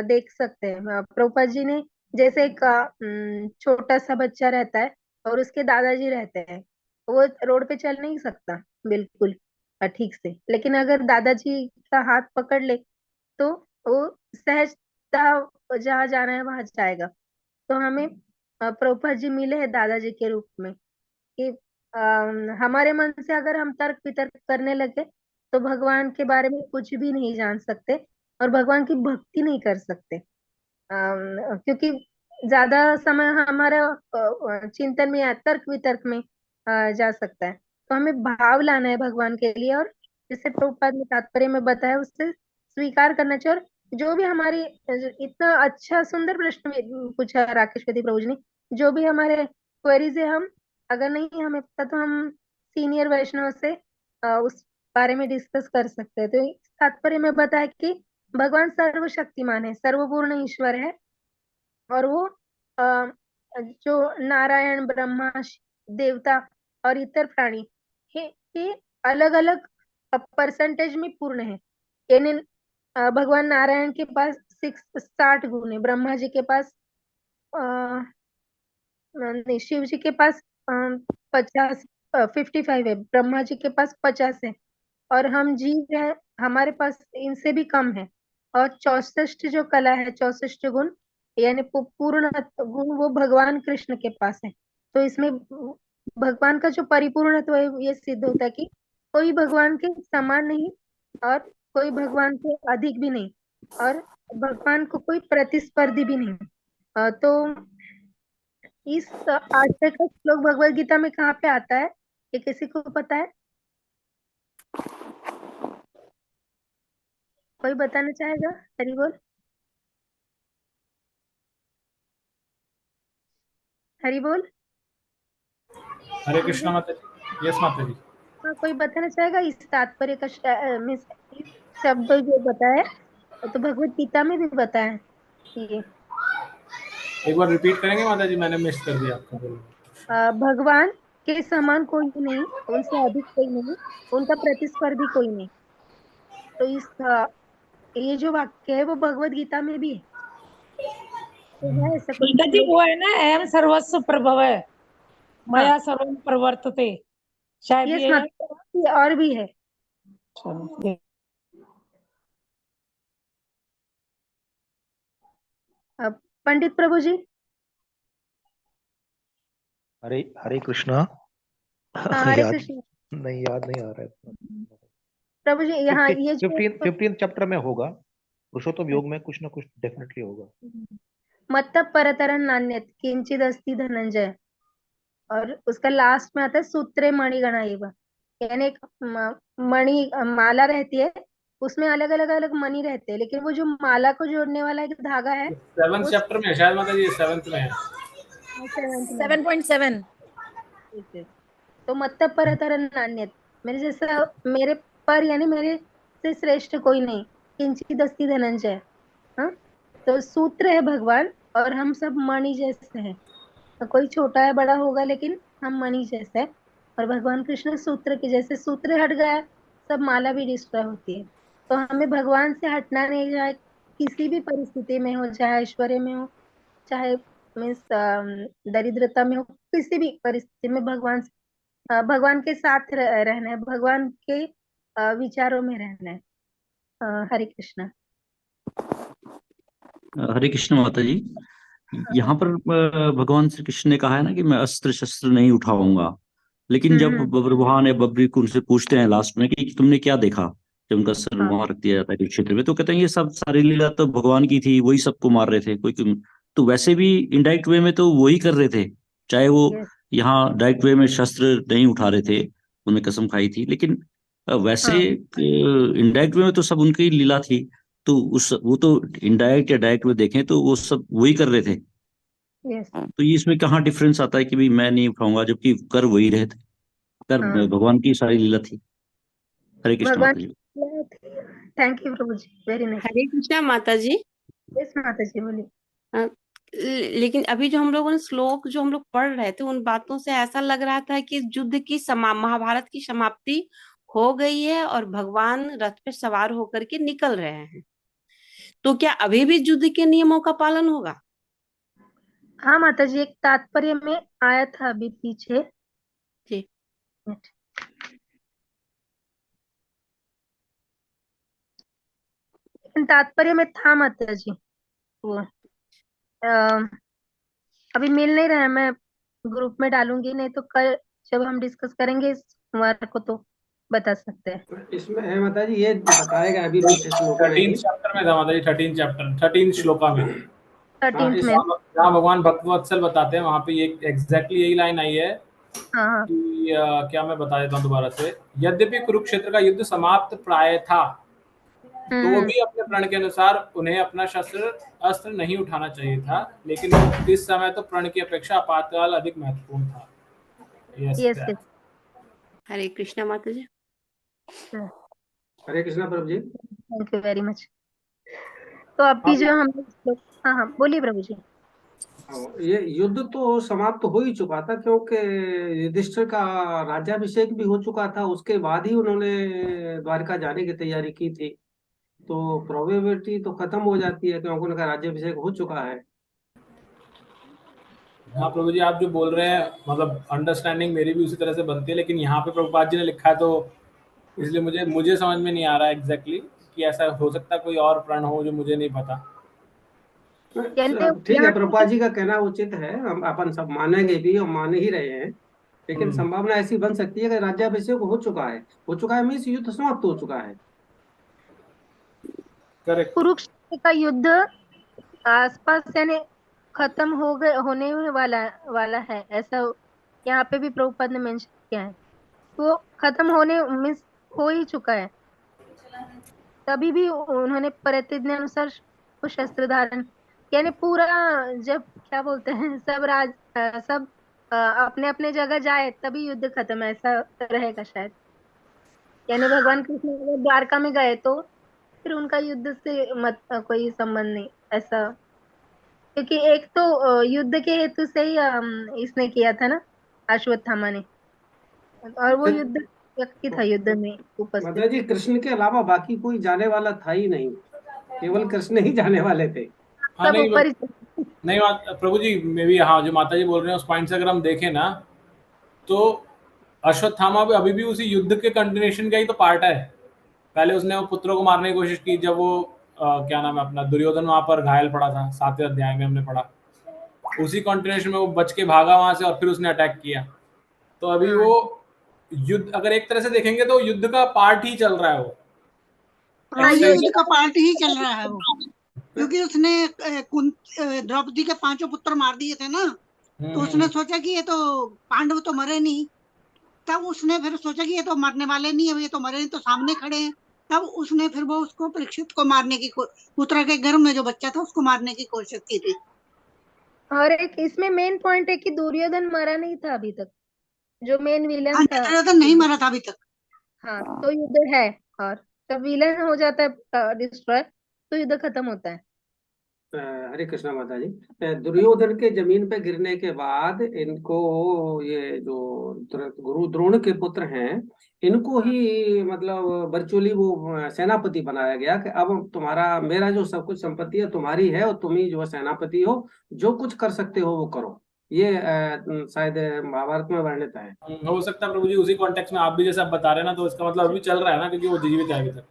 D: देख सकते हैं। प्रभुपाद जी ने जैसे एक छोटा सा बच्चा रहता है और उसके दादाजी रहते हैं, वो रोड पे चल नहीं सकता बिल्कुल ठीक से, लेकिन अगर दादाजी का हाथ पकड़ ले तो वो सहजता जहाँ जाना है वहां जाएगा। तो हमें प्रभुपाद जी मिले हैं दादाजी के रूप में कि हमारे मन से अगर हम तर्क वितर्क करने लगे तो भगवान के बारे में कुछ भी नहीं जान सकते और भगवान की भक्ति नहीं कर सकते। क्योंकि ज्यादा समय हमारा चिंतन में या तर्क वितर्क में जा सकता है। तो हमें भाव लाना है भगवान के लिए, और जैसे प्रभुपाद ने तात्पर्य में बताया उससे स्वीकार करना चाहिए। और जो भी हमारी इतना अच्छा सुंदर प्रश्न पूछा राकेशवती प्रभु जी ने, जो भी हमारे क्वेरीज है, हम अगर नहीं हमें पता तो हम सीनियर वैष्णव से उस बारे में डिस्कस कर सकते हैं। तो इस तात्पर्य में बताया कि भगवान सर्वशक्तिमान है, सर्वपूर्ण ईश्वर है, और वो जो नारायण, ब्रह्मा, देवता और इतर प्राणी ये अलग अलग परसेंटेज में पूर्ण है। यानी भगवान नारायण के पास 60 गुण है, ब्रह्मा जी के पास नहीं, शिव जी के पास 55 है, ब्रह्मा जी के पास 50 है, और हम जीव हैं, हमारे पास इनसे भी कम है। और 64 जो कला है, 64 गुण यानी पूर्ण गुण वो भगवान कृष्ण के पास है। तो इसमें भगवान का जो परिपूर्णत्व है ये सिद्ध होता है कि कोई भगवान के समान नहीं और कोई भगवान के अधिक भी नहीं, और भगवान को कोई प्रतिस्पर्धी भी नहीं। तो इस आशय का श्लोक भगवत गीता में कहाँ पे आता है, ये किसी को पता है? कोई बताना चाहेगा? हरि बोल, हरि बोल।
A: हरे कृष्णा माता जी। यस माता जी।
D: हाँ, कोई बताना चाहेगा इस तात्पर्य का शब्द जो बताया तो भगवत गीता में भी बताया ये।
A: एक बार रिपीट करेंगे माता जी, मैंने मिस कर दिया आपको बोलना।
D: भगवान के समान कोई नहीं, उनसे अधिक कोई नहीं, उनका प्रतिस्पर्धी कोई नहीं। तो इस ये जो वाक्य है वो भगवत गीता में भी है। तो है ऐसा कोई
H: जी, वो है ना, अहम सर्वस्व प्रभव है, मया सर्वम प्रवर्तते, शायद ये
D: और भी है। पंडित प्रभु जी।
E: हरे हरे कृष्णा।
D: हरे कृष्ण।
E: नहीं, याद नहीं आ रहा है
D: प्रभु जी। यहाँ ये
E: 15 चैप्टर में होगा, पुरुषोत्तम योग में कुछ ना कुछ डेफिनेटली होगा।
D: मत्त परतरन नान्यत किंचिद अस्ति धनंजय, और उसका लास्ट में आता है सूत्रे मणिगणा एव, यानी एक मणि माला रहती है, उसमें अलग अलग मणि रहते हैं, लेकिन वो जो माला को जोड़ने वाला एक धागा है
A: 7th चैप्टर में शायद माता जी, 7th में है
P: 7.7।
D: तो मत्त परतरन नान्यत, मेरे जैसा, मेरे पर यानी मेरे से श्रेष्ठ कोई नहीं, किंचिद अस्ति धनंजय। हाँ, तो सूत्र है भगवान और हम सब मणि जैसे हैं। तो कोई छोटा है बड़ा होगा लेकिन हम मणि जैसे है, और भगवान कृष्ण सूत्र के जैसे, सूत्र हट गया सब माला भी डिस्ट्रॉय होती है। तो हमें भगवान से हटना नहीं, चाहे किसी भी परिस्थिति में हो, चाहे ऐश्वर्य में हो, चाहे मीन्स दरिद्रता में हो, किसी भी परिस्थिति में भगवान के साथ रहना है, भगवान के विचारों में रहना है। हरे कृष्णा।
J: हरे कृष्ण माता जी। यहाँ पर भगवान श्री कृष्ण ने कहा है ना कि मैं अस्त्र शस्त्र नहीं उठाऊंगा, लेकिन जब बब्रुवाहन या बब्रिक उनसे पूछते हैं लास्ट में कि तुमने क्या देखा, जब उनका सर वहां रख दिया जाता है क्षेत्र में, तो कहते हैं ये सब सारी लीला तो भगवान की थी, वही सबको मार रहे थे कोई। तो वैसे भी इनडायरेक्ट वे में तो वही कर रहे थे, चाहे वो यहाँ डायरेक्ट वे में शस्त्र नहीं उठा रहे थे, उन्हें कसम खाई थी, लेकिन वैसे इनडायरेक्ट वे में तो सब उनकी लीला थी। तो वो तो इनडायरेक्ट या डायरेक्ट में देखें तो वो सब वही कर रहे थे। तो ये इसमें कहाँ डिफरेंस आता है कि भाई मैं नहीं उठाऊंगा, जबकि कर वही रहे थे, कर भगवान की सारी लीला थी। हरे कृष्ण माता जी।
D: थैंक यू प्रभु जी, वेरी नाइस।
F: हरे कृष्णा माता जी।
D: यस माता जी, बोलिए।
F: लेकिन अभी जो हम लोगों ने श्लोक जो हम लोग पढ़ रहे थे, उन बातों से ऐसा लग रहा था कि युद्ध की महाभारत की समाप्ति हो गई है और भगवान रथ पे सवार होकर के निकल रहे हैं। तो क्या अभी भी युद्ध के नियमों का पालन होगा?
D: हाँ माता जी, एक तात्पर्य में आया था अभी पीछे।
F: जी।
D: तात्पर्य में था माता जी वो अभी मिल नहीं रहा है, मैं ग्रुप में डालूंगी, नहीं तो कल जब हम डिस्कस करेंगे सोमवार को तो बता सकते हैं।
M: इसमें है माता जी, ये बताएगा अभी कुछ श्लोकों में
A: 13 चैप्टर में था माता जी, 13 चैप्टर 13 श्लोका में।
D: हाँ,
A: जहाँ भगवान भक्तवत्सल बताते हैं वहां पे ये एग्जैक्टली यही लाइन आई है
D: हाँ।
A: कि क्या मैं बता देता हूँ दोबारा से। यद्यपि कुरुक्षेत्र का युद्ध समाप्त प्राय था, तो भी अपने प्रण के अनुसार उन्हें अपना शस्त्र अस्त्र नहीं उठाना चाहिए था, लेकिन इस समय तो प्रण की अपेक्षा आपातकाल अधिक महत्वपूर्ण था।
D: यस।
F: हरे कृष्णा माता जी।
M: हरे कृष्णा प्रभु जी।
D: Thank you very much. तो अभी जो हम हाँ बोलिए प्रभु जी।
M: ये युद्ध तो समाप्त हो ही चुका था, क्योंकि युधिष्ठिर का राज्याभिषेक भी हो चुका था, उसके बाद ही उन्होंने द्वारका जाने की तैयारी की थी। तो प्रोबेबिलिटी तो खत्म हो जाती है, क्योंकि उनका राज्याभिषेक हो चुका है।
A: हाँ प्रभु जी, आप जो बोल रहे हैं मतलब अंडरस्टैंडिंग मेरी भी उसी तरह से बनती है, लेकिन यहाँ पे प्रभुपाद जी ने लिखा है तो इसलिए मुझे समझ में नहीं आ रहा है एग्जैक्टली कि ऐसा हो सकता है कोई और प्रण हो जो मुझे नहीं पता।
M: ठीक है, प्रभुपाद जी का कहना उचित है, हम अपन सब मानेंगे भी और मान ही रहे हैं, लेकिन संभावना ऐसी बन सकती है कि राज्याभिषेक हो चुका है मीन्स युद्ध समाप्त हो चुका है।
A: करेक्ट।
D: कुरुक्षेत्र का युद्ध आसपास यानी खत्म होने वाला है, ऐसा यहाँ पे भी प्रभुपाद ने मेंशन किया है। तो खत्म होने मीन्स हो ही चुका है, तभी भी उन्होंने प्रतिज्ञा अनुसार वो शस्त्र धारण यानी पूरा, जब क्या बोलते हैं सब अपने अपने जगह जाए तभी युद्ध खत्म, ऐसा रहेगा शायद। यानी भगवान कृष्ण अगर द्वारका में गए तो फिर उनका युद्ध से कोई संबंध नहीं ऐसा, क्योंकि एक तो युद्ध के हेतु से ही इसने किया था ना अश्वत्थामा ने, और वो युद्ध व्यक्ति था युद्ध में उपस्थित।
M: माता जी, कृष्ण के अलावा बाकी कोई जाने वाला था ही नहीं, केवल कृष्ण ही जाने वाले थे।
A: हाँ, नहीं प्रभु जी, मे भी हाँ जो माता जी बोल रहे हैं उस पॉइंट से अगर हम देखें ना, तो अश्वत्थामा भी अभी भी उसी युद्ध के कंटिन्यूएशन का ही तो पार्ट है। पहले उसने वो पुत्रों को मारने की कोशिश की, जब वो क्या नाम है अपना दुर्योधन वहां पर घायल पड़ा था, 7वें अध्याय में हमने पढ़ा, उसी कंटिन्यूएशन में वो बच के भागा वहां से और फिर उसने अटैक किया। तो अभी वो युद्ध अगर एक तरह से देखेंगे तो युद्ध का पार्ट ही चल रहा है वो।
O: युद्ध का पार्ट ही चल रहा है वो, क्योंकि उसने द्रौपदी के 5 पुत्र मार दिए थे ना, तो उसने सोचा कि ये तो पांडव तो मरे नहीं, तब उसने फिर सोचा कि ये तो मरने वाले नहीं है, ये तो मरे नहीं, तो सामने खड़े हैं, तब उसने फिर वो उसको परीक्षित को मारने की पुत्रा के गर्भ में जो बच्चा था उसको मारने की कोशिश की थी।
D: और एक इसमें मेन पॉइंट है कि दुर्योधन मरा नहीं था अभी तक, जो मेन विलन था
O: दुर्योधन नहीं मरा था अभी तक।
D: हाँ, तो युद्ध है, और जब विलन हो जाता है डिस्ट्रॉय तो युद्ध खत्म होता है।
M: हरे कृष्णा माता जी। दुर्योधन के जमीन पे गिरने के बाद इनको ये जो गुरु द्रोण के पुत्र हैं, इनको ही मतलब वर्चुअली वो सेनापति बनाया गया कि अब तुम्हारा मेरा जो सब कुछ संपत्ति है तुम्हारी है, और तुम ही जो सेनापति हो, जो कुछ कर सकते हो वो करो। ये शायद महाभारत में वर्णित है।
A: हो सकता है प्रभु जी उसी कॉन्टेक्स्ट में आप भी जैसे आप बता रहे हैं ना, तो इसका मतलब अभी चल रहा है ना, क्योंकि वो जीवित है अभी तक।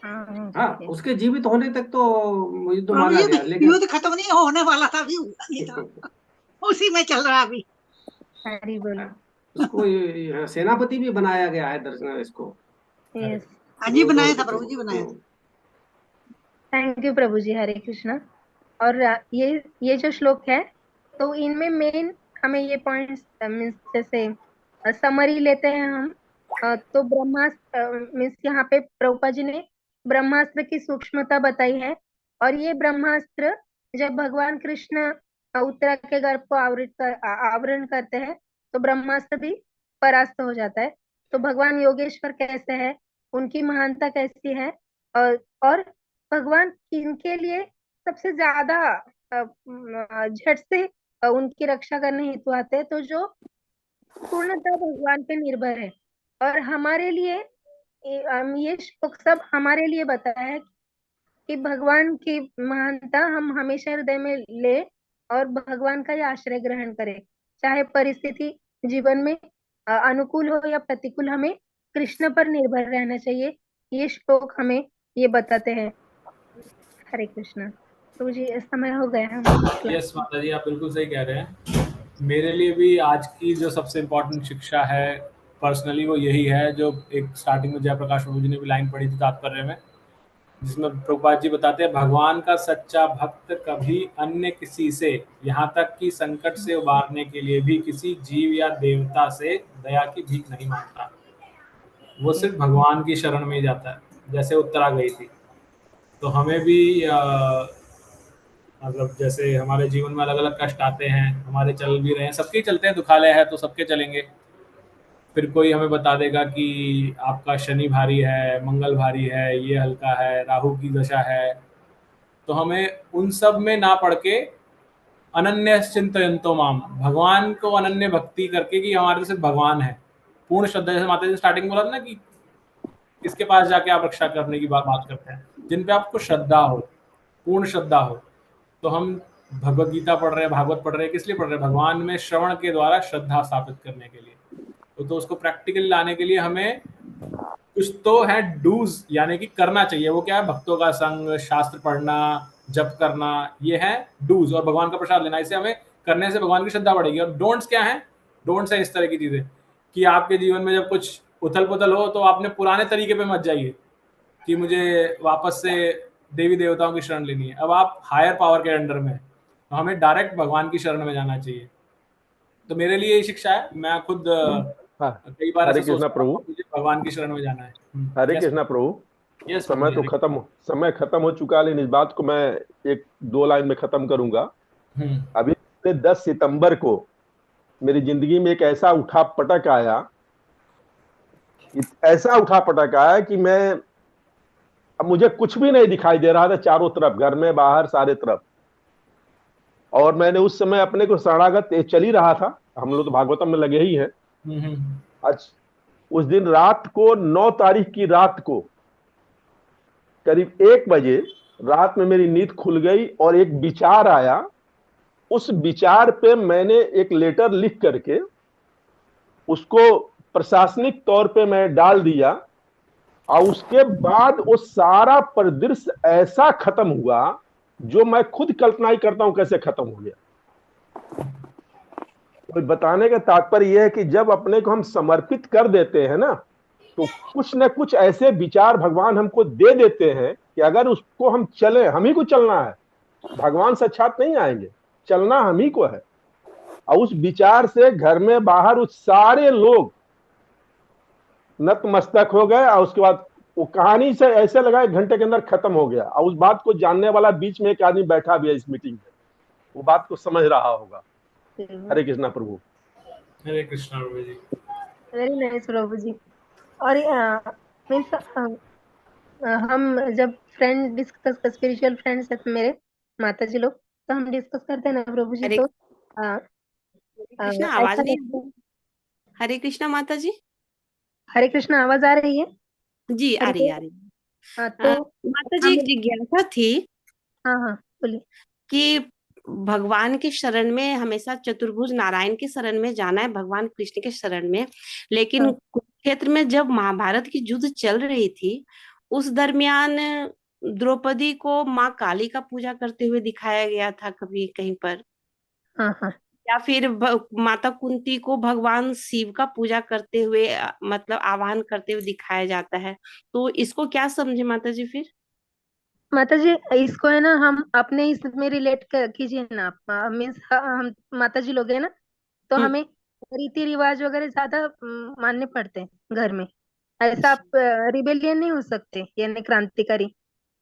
M: हाँ, उसके जीवित होने तक तो युद्ध माना गया, लेकिन
O: युद्ध खत्म नहीं होने वाला था, अभी हुआ नहीं था, उसी में चल रहा अभी।
M: उसको सेनापति भी बनाया गया है दर्शन इसको।
O: हाँ जी, बनाया था प्रभु जी, बनाया था।
D: थैंक यू प्रभु जी, हरे कृष्णा। और ये जो श्लोक है तो इनमें मेन हमें ये पॉइंट्स मीन्स जैसे समरी लेते हैं हम, तो ब्रह्मास्त्र मीन्स यहाँ पे प्रभुपाद जी ने ब्रह्मास्त्र की सूक्ष्मता बताई है, और ये ब्रह्मास्त्र जब भगवान कृष्ण उत्तरा के गर्भ को आवरण करते हैं तो ब्रह्मास्त्र भी परास्त हो जाता है। तो भगवान योगेश्वर कैसे है, उनकी महानता कैसी है, और भगवान किनके लिए सबसे ज्यादा झट से उनकी रक्षा करने हेतु आते हैं, तो जो पूर्णतः भगवान पे निर्भर है। और हमारे लिए ये श्लोक सब हमारे लिए बताया है कि भगवान की महानता हम हमेशा हृदय में ले और भगवान का ही आश्रय ग्रहण करें, चाहे परिस्थिति जीवन में अनुकूल हो या प्रतिकूल, हमें कृष्ण पर निर्भर रहना चाहिए। ये श्लोक हमें ये बताते हैं। हरे कृष्ण। तो जी समय हो गया है।
A: यस माता जी, आप बिल्कुल सही कह रहे हैं। मेरे लिए भी आज की जो सबसे इम्पोर्टेंट शिक्षा है पर्सनली वो यही है, जो एक स्टार्टिंग में जयप्रकाश प्रभु जी ने भी लाइन पढ़ी थी तात्पर्य में, जिसमें प्रभुपाद जी बताते हैं, भगवान का सच्चा भक्त कभी अन्य किसी से, यहाँ तक कि संकट से उबारने के लिए भी किसी जीव या देवता से दया की भीख नहीं मांगता। वो सिर्फ भगवान की शरण में ही जाता है। जैसे उत्तरा गई थी, तो हमें भी मतलब जैसे हमारे जीवन में अलग अलग कष्ट आते हैं, हमारे चल भी रहे हैं, सबके चलते हैं, दुखालय है तो सबके चलेंगे। फिर कोई हमें बता देगा कि आपका शनि भारी है, मंगल भारी है, ये हल्का है, राहु की दशा है, तो हमें उन सब में ना पड़ के अनन्य चिंतयन्तो माम, भगवान को अनन्य भक्ति करके कि हमारे तो सिर्फ भगवान है, पूर्ण श्रद्धा। जैसे माता जी ने स्टार्टिंग बोला था ना कि किसके पास जाके आप रक्षा करने की बात करते हैं, जिन पे आपको श्रद्धा हो, पूर्ण श्रद्धा हो। तो हम भगवत गीता पढ़ रहे हैं, भागवत पढ़ रहे हैं, किस लिए पढ़ रहे हैं? भगवान में श्रवण के द्वारा श्रद्धा स्थापित करने के लिए। तो उसको प्रैक्टिकली लाने के लिए हमें कुछ तो है डूज, यानी कि करना चाहिए। वो क्या है? भक्तों का संग, शास्त्र पढ़ना, जप करना, ये है डूज, और भगवान का प्रसाद लेना। इसे हमें करने से भगवान की श्रद्धा बढ़ेगी। और डोंट्स क्या है? डोंट्स है इस तरह की चीजें कि आपके जीवन में जब कुछ उथल पुथल हो तो आपने पुराने तरीके पे मत जाइए कि मुझे वापस से देवी देवताओं की शरण लेनी है। अब आप हायर पावर के अंडर में, तो हमें डायरेक्ट भगवान की शरण में जाना चाहिए। तो मेरे लिए यही शिक्षा है। मैं खुद कई बार
G: हरे
A: ऐसे
G: कृष्णा
A: सोचता हूँ
G: प्रभु।
A: मुझे भगवान की शरण में जाना है।
G: हरे कृष्णा प्रभु।
A: यस,
G: समय खत्म हो चुका है, लेकिन इस बात को मैं एक दो लाइन में खत्म करूंगा। अभी 10 सितंबर को मेरी जिंदगी में एक ऐसा उठा पटक आया, कि मैं, अब मुझे कुछ भी नहीं दिखाई दे रहा था चारों तरफ, घर में बाहर सारे तरफ। और मैंने उस समय अपने को शरणागत चल ही रहा था, हम लोग तो भागवतम में लगे ही हैं। आज उस दिन रात को 9 तारीख की रात को करीब 1 बजे रात में मेरी नींद खुल गई और एक विचार आया। उस विचार पे मैंने एक लेटर लिख करके उसको प्रशासनिक तौर पे मैं डाल दिया, और उसके बाद वो सारा परिदृश्य ऐसा खत्म हुआ जो मैं खुद कल्पना ही करता हूं कैसे खत्म हो गया। तो बताने का तात्पर्य यह है कि जब अपने को हम समर्पित कर देते हैं ना, तो कुछ न कुछ ऐसे विचार भगवान हमको दे देते हैं कि अगर उसको हम चले, हम ही को चलना है, भगवान साक्षात नहीं आएंगे, चलना हम ही को है। और उस विचार से घर में बाहर उस सारे लोग नतमस्तक हो गए, और उसके बाद वो कहानी से ऐसे लगा 1 घंटे के अंदर खत्म हो गया। और उस बात को जानने वाला बीच में एक आदमी बैठा भी है इस मीटिंग में, वो बात को समझ रहा होगा। हरे कृष्णा प्रभु।
A: हरे कृष्णा प्रभु जी।
D: वेरी नाइस प्रभु जी। और मीन्स हम जब फ्रेंड डिस्कस, स्पिरिचुअल फ्रेंड्स है मेरे माता जी लोग, तो हम डिस्कस करते हैं ना प्रभु जी, तो
F: कृष्णा आवाज नहीं। हरे कृष्णा माता जी।
D: हरे कृष्णा आवाज आ रही है
F: जी? आ रही, आ रही।
D: तो
F: माता जी एक जिज्ञासा थी।
D: हाँ बोलिए।
F: कि भगवान के शरण में हमेशा चतुर्भुज नारायण के शरण में जाना है, भगवान कृष्ण के शरण में, लेकिन कुरुक्षेत्र में जब महाभारत की युद्ध चल रही थी, उस दरमियान द्रौपदी को माँ काली का पूजा करते हुए दिखाया गया था कभी कहीं पर। या फिर माता कुंती को भगवान शिव का पूजा करते हुए, मतलब आह्वान करते हुए दिखाया जाता है। तो इसको क्या समझे माता जी? फिर
D: माता जी इसको है ना हम अपने इसमें रिलेट कीजिए ना आप। मीन्स हम माता जी लोग है ना, तो हमें रीति रिवाज वगैरह ज्यादा मानने पड़ते हैं घर में। ऐसा आप रिबेलियन नहीं हो सकते, यानी क्रांतिकारी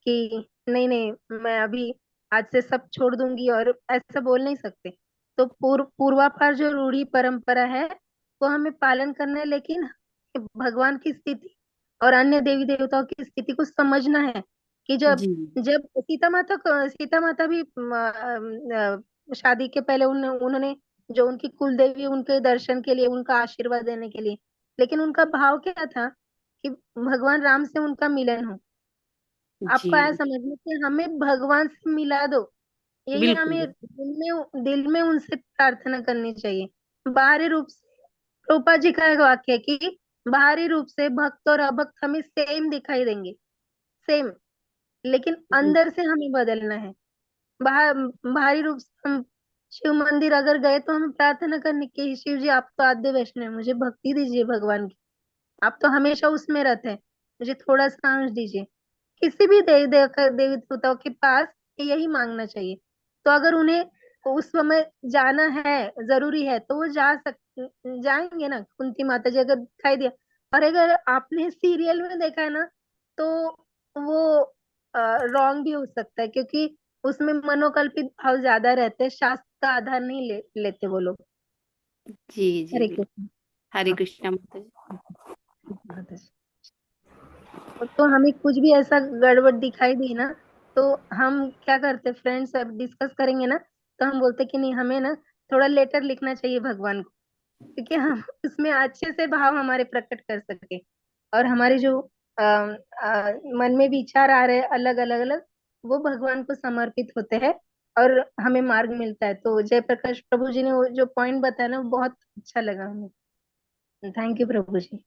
D: कि नहीं मैं अभी आज से सब छोड़ दूंगी, और ऐसा बोल नहीं सकते। तो पूर्वापार जो रूढ़ी परंपरा है वो हमें पालन करना है, लेकिन भगवान की स्थिति और अन्य देवी देवताओं की स्थिति को समझना है कि जब
F: जी
D: जब सीता माता भी शादी के पहले उन्होंने जो उनकी कुल देवी उनके दर्शन के लिए, उनका आशीर्वाद देने के लिए, लेकिन उनका भाव क्या था कि भगवान राम से उनका मिलन हो। आपको आया
F: जी
D: समझ में कि हमें भगवान से मिला दो, यही
F: बिल्कुल।
D: हमें दिल में उनसे प्रार्थना करनी चाहिए। बाहरी रूप से रूपा जी का एक वाक्य है कि बाहरी रूप से भक्त और अभक्त हमें सेम दिखाई देंगे, सेम, लेकिन अंदर से हमें बदलना है। बाहरी रूप से हम शिव मंदिर अगर गए तो हमें प्रार्थना करनी कि शिव जी आप तो आद्य वैष्णव हैं, मुझे भक्ति दीजिए भगवान की, आप तो हमेशा उसमें रहते हैं, मुझे थोड़ा सा अंश दीजिए। किसी भी देवी देवताओं के पास यही मांगना चाहिए। तो अगर उन्हें उस समय जाना है, जरूरी है, तो वो जाएंगे ना। कुंती माता जी अगर दिखाई दिया, और अगर आपने सीरियल में देखा है ना, तो वो रॉन्ग भी हो सकता है, क्योंकि उसमें मनोकल्पित भाव ज्यादा रहते हैं, शास्त्र का आधार नहीं लेते वो लोग।
F: जी जी
D: हरे
F: बिल्कुल।
D: कृष्ण।
F: हरे
D: हाँ,
F: कृष्णा माता जी।
D: तो हमें कुछ भी ऐसा गड़बड़ दिखाई दी ना, तो हम क्या करते, फ्रेंड्स अब डिस्कस करेंगे ना, तो हम बोलते कि नहीं, हमें ना थोड़ा लेटर लिखना चाहिए भगवान को, क्योंकि हम उसमें अच्छे से भाव हमारे प्रकट कर सके, और हमारे जो मन में विचार आ रहे हैं अलग अलग अलग, वो भगवान को समर्पित होते हैं और हमें मार्ग मिलता है। तो जयप्रकाश प्रभु जी ने वो जो पॉइंट बताया ना, वो बहुत अच्छा लगा हमें। थैंक यू प्रभु जी।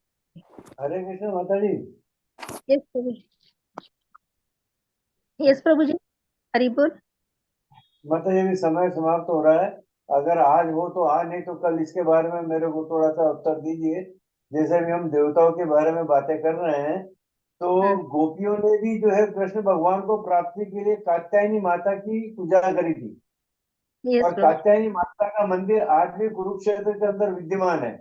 N: हरे कृष्ण माता जी।
D: यस प्रभु जी। यस प्रभु जी। हरि बोल।
N: माता जी, भी समय समाप्त हो रहा है। अगर आज हो तो आज, नहीं तो कल इसके बारे में मेरे को थोड़ा सा उत्तर दीजिए। जैसे भी हम देवताओं के बारे में बातें कर रहे हैं, तो गोपियों ने भी जो है कृष्ण भगवान को प्राप्ति के लिए कात्यायनी माता की पूजा करी थी।
D: यस
N: और
D: प्रभु।
N: कात्यायनी माता का मंदिर आज भी कुरुक्षेत्र के अंदर विद्यमान है।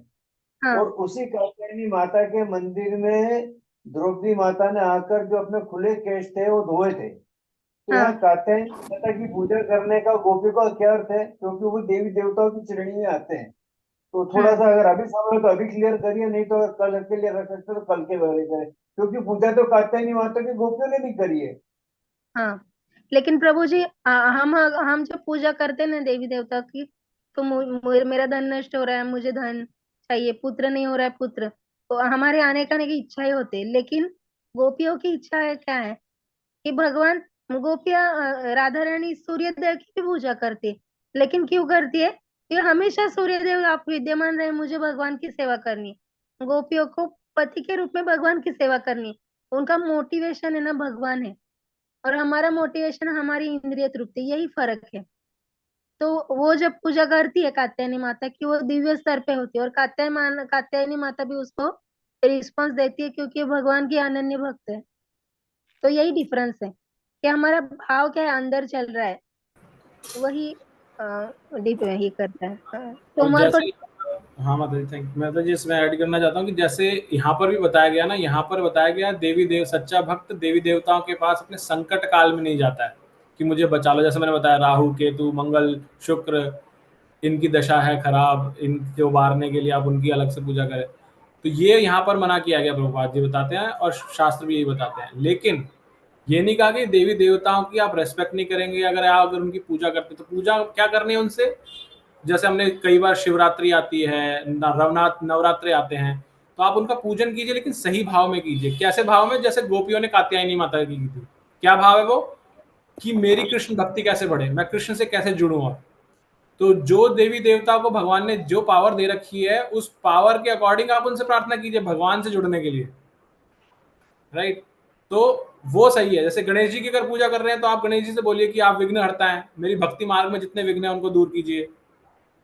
D: हाँ
N: और उसी कात्यायनी माता के मंदिर में द्रौपदी माता ने आकर जो अपने खुले केश थे वो धोए थे। तो यहाँ
D: हाँ
N: कात्यायनी माता की पूजा करने का गोपियों का क्या अर्थ है? क्योंकि वो देवी देवताओं की श्रेणी में आते हैं। तो थोड़ा सा अगर अभी समय हो तो अभी क्लियर करिए, नहीं तो अगर कल के लिए रख सकते तो कल के बारे करें, क्योंकि पूजा तो कात्यायनी माता की गोपियों ने भी करी है।
D: हाँ। लेकिन प्रभु जी हम जब पूजा करते हैं ना देवी देवता की, तो मेरा धन नष्ट हो रहा है, मुझे धन चाहिए, पुत्र नहीं हो रहा है पुत्र, तो हमारे आने का की इच्छाएं होते हैं। लेकिन गोपियों की इच्छा है क्या है कि भगवान, गोपियां राधा रानी सूर्य देव की भी पूजा करती है। लेकिन क्यों करती है? कि हमेशा सूर्य देव आप विद्यमान रहे, मुझे भगवान की सेवा करनी है, गोपियों को पति के रूप में भगवान की सेवा करनी है। उनका मोटिवेशन है ना भगवान है, और हमारा मोटिवेशन हमारी इंद्रिय तृप्ति, यही फर्क है। तो वो जब पूजा करती है कात्यायनी माता की, वो दिव्य स्तर पे होती है, और कात्यायनी माता भी उसको रिस्पॉन्स देती है, क्योंकि वो भगवान की अनन्य भक्त है। तो यही डिफरेंस है कि हमारा भाव क्या है, अंदर चल रहा है, वही डीप ही करता है।
A: और
D: सोमवार को।
A: जैसे, हाँ माता जी थैंक, मैं तो जी इसमें ऐड करना चाहता हूँ कि जैसे यहाँ पर भी बताया गया ना, यहाँ पर बताया गया देवी देव सच्चा भक्त देवी देवताओं के पास अपने संकट काल में नहीं जाता है कि मुझे बचा लो। जैसे मैंने बताया, राहु केतु मंगल शुक्र, इनकी दशा है खराब, इनको उबारने के लिए आप उनकी अलग से पूजा करें। तो ये यहाँ पर मना किया गया, प्रभुपाद जी बताते हैं और शास्त्र भी यही बताते हैं। लेकिन ये नहीं कहा कि देवी देवताओं की आप रेस्पेक्ट नहीं करेंगे अगर आप अगर उनकी पूजा करते, तो पूजा क्या करनी है उनसे। जैसे हमने कई बार शिवरात्रि आती है, नवरात्रे आते हैं, तो आप उनका पूजन कीजिए, लेकिन सही भाव में कीजिए। कैसे भाव में? जैसे गोपियों ने कात्यायनी माता की थी, क्या भाव है वो कि मेरी कृष्ण भक्ति कैसे बढ़े, मैं कृष्ण से कैसे जुड़ूं। और तो जो देवी देवताओं को भगवान ने जो पावर दे रखी है, उस पावर के अकॉर्डिंग आप उनसे प्रार्थना कीजिए भगवान से जुड़ने के लिए, राइट। तो वो सही है। जैसे गणेश जी की अगर पूजा कर रहे हैं, तो आप गणेश जी से बोलिए कि आप विघ्न हरता है, मेरी भक्ति मार्ग में जितने विघ्न है उनको दूर कीजिए।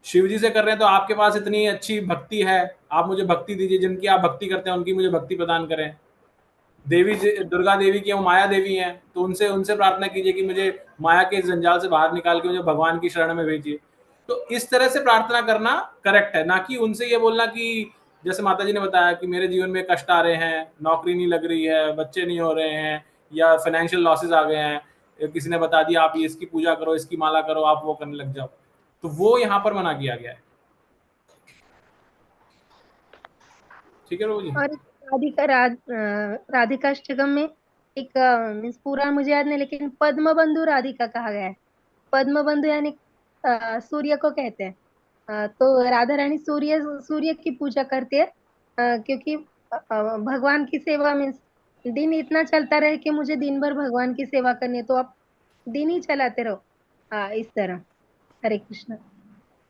A: शिव जी से कर रहे हैं, तो आपके पास इतनी अच्छी भक्ति है, आप मुझे भक्ति दीजिए, जिनकी आप भक्ति करते हैं उनकी मुझे भक्ति प्रदान करें। देवी दुर्गा देवी की वो माया देवी हैं, तो उनसे उनसे प्रार्थना कीजिए कि मुझे माया के जंजाल से बाहर निकाल के मुझे भगवान की शरण में भेजिए। तो इस तरह से प्रार्थना करना करेक्ट है, ना कि उनसे ये बोलना कि जैसे माता जी ने बताया कि मेरे जीवन में कष्ट आ रहे हैं, नौकरी नहीं लग रही है, बच्चे नहीं हो रहे हैं, या फाइनेंशियल लॉसेज आ गए हैं, किसी ने बता दिया आप ये इसकी पूजा करो, इसकी माला करो, आप वो करने लग जाओ। तो वो यहाँ पर मना किया गया है। ठीक है रोजी।
D: और राधिकाष्टकम में एक मीन्स पूरा मुझे याद नहीं, लेकिन पद्म बंधु राधिका कहा गया है। पद्म बंधु यानी सूर्य को कहते हैं। तो राधा रानी सूर्य की पूजा करती है, क्योंकि भगवान की सेवा मीन्स दिन इतना चलता रहे कि मुझे दिन भर भगवान की सेवा करनी है, तो आप दिन ही चलाते रहो इस तरह। हरे कृष्ण।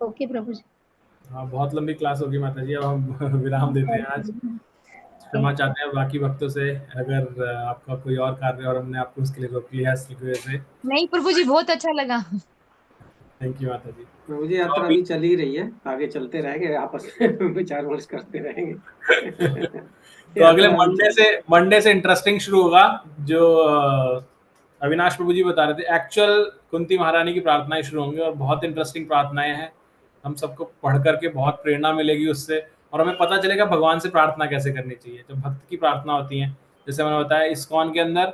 D: ओके प्रभु जी।
A: हाँ, बहुत लंबी क्लास होगी माता जी, अब हम विराम देते हैं आज। क्षमा चाहते हैं बाकी भक्तों से अगर आपका कोई और कार्य और हमने आपको उसके लिए रोक लिया इस वजह से।
P: नहीं प्रभु जी, बहुत अच्छा लगा।
A: थैंक यू माता जी।
M: प्रभु जी यात्रा अभी चल ही रही है, आगे चलते रहेंगे, आपस में विचार विमर्श करते रहेंगे।
A: तो अगले मंडे से इंटरेस्टिंग शुरू होगा। जो अविनाश प्रभु जी बता रहे थे, एक्चुअल कुंती महारानी की प्रार्थनाएं शुरू होंगी और बहुत इंटरेस्टिंग प्रार्थनाएं हैं। हम सबको पढ़ करके बहुत प्रेरणा मिलेगी उससे, और हमें पता चलेगा भगवान से प्रार्थना कैसे करनी चाहिए। जो भक्त की प्रार्थना होती है, जैसे मैंने बताया इस्कॉन के अंदर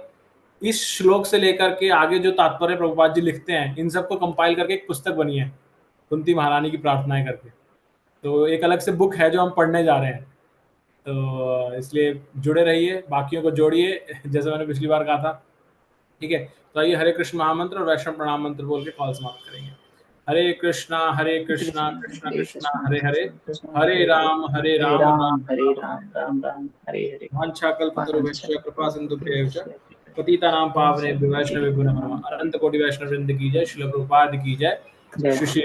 A: इस श्लोक से लेकर के आगे जो तात्पर्य प्रभुपाद जी लिखते हैं, इन सबको कंपाइल करके एक पुस्तक बनी है कुंती महारानी की प्रार्थनाएं करके। तो एक अलग से बुक है जो हम पढ़ने जा रहे हैं, तो इसलिए जुड़े रहिए, बाकियों को जोड़िए, जैसे मैंने पिछली बार कहा था। ठीक है, तो आइए हरे कृष्ण महामंत्र और वैष्णव प्रणाम मंत्र बोल के कॉल समाप्त करेंगे। हरे कृष्णा कृष्णा कृष्णा हरे हरे, हरे राम राम राम हरे हरे। वाञ्छाकल्पतरुभ्यश्च कृपा सिन्धुभ्येव च पतितानां पावनेभ्यो वैष्णवेभ्यो नमः। अनंत कोटि वैष्णव वृंद की जय। श्रील प्रभुपाद की जय। श्री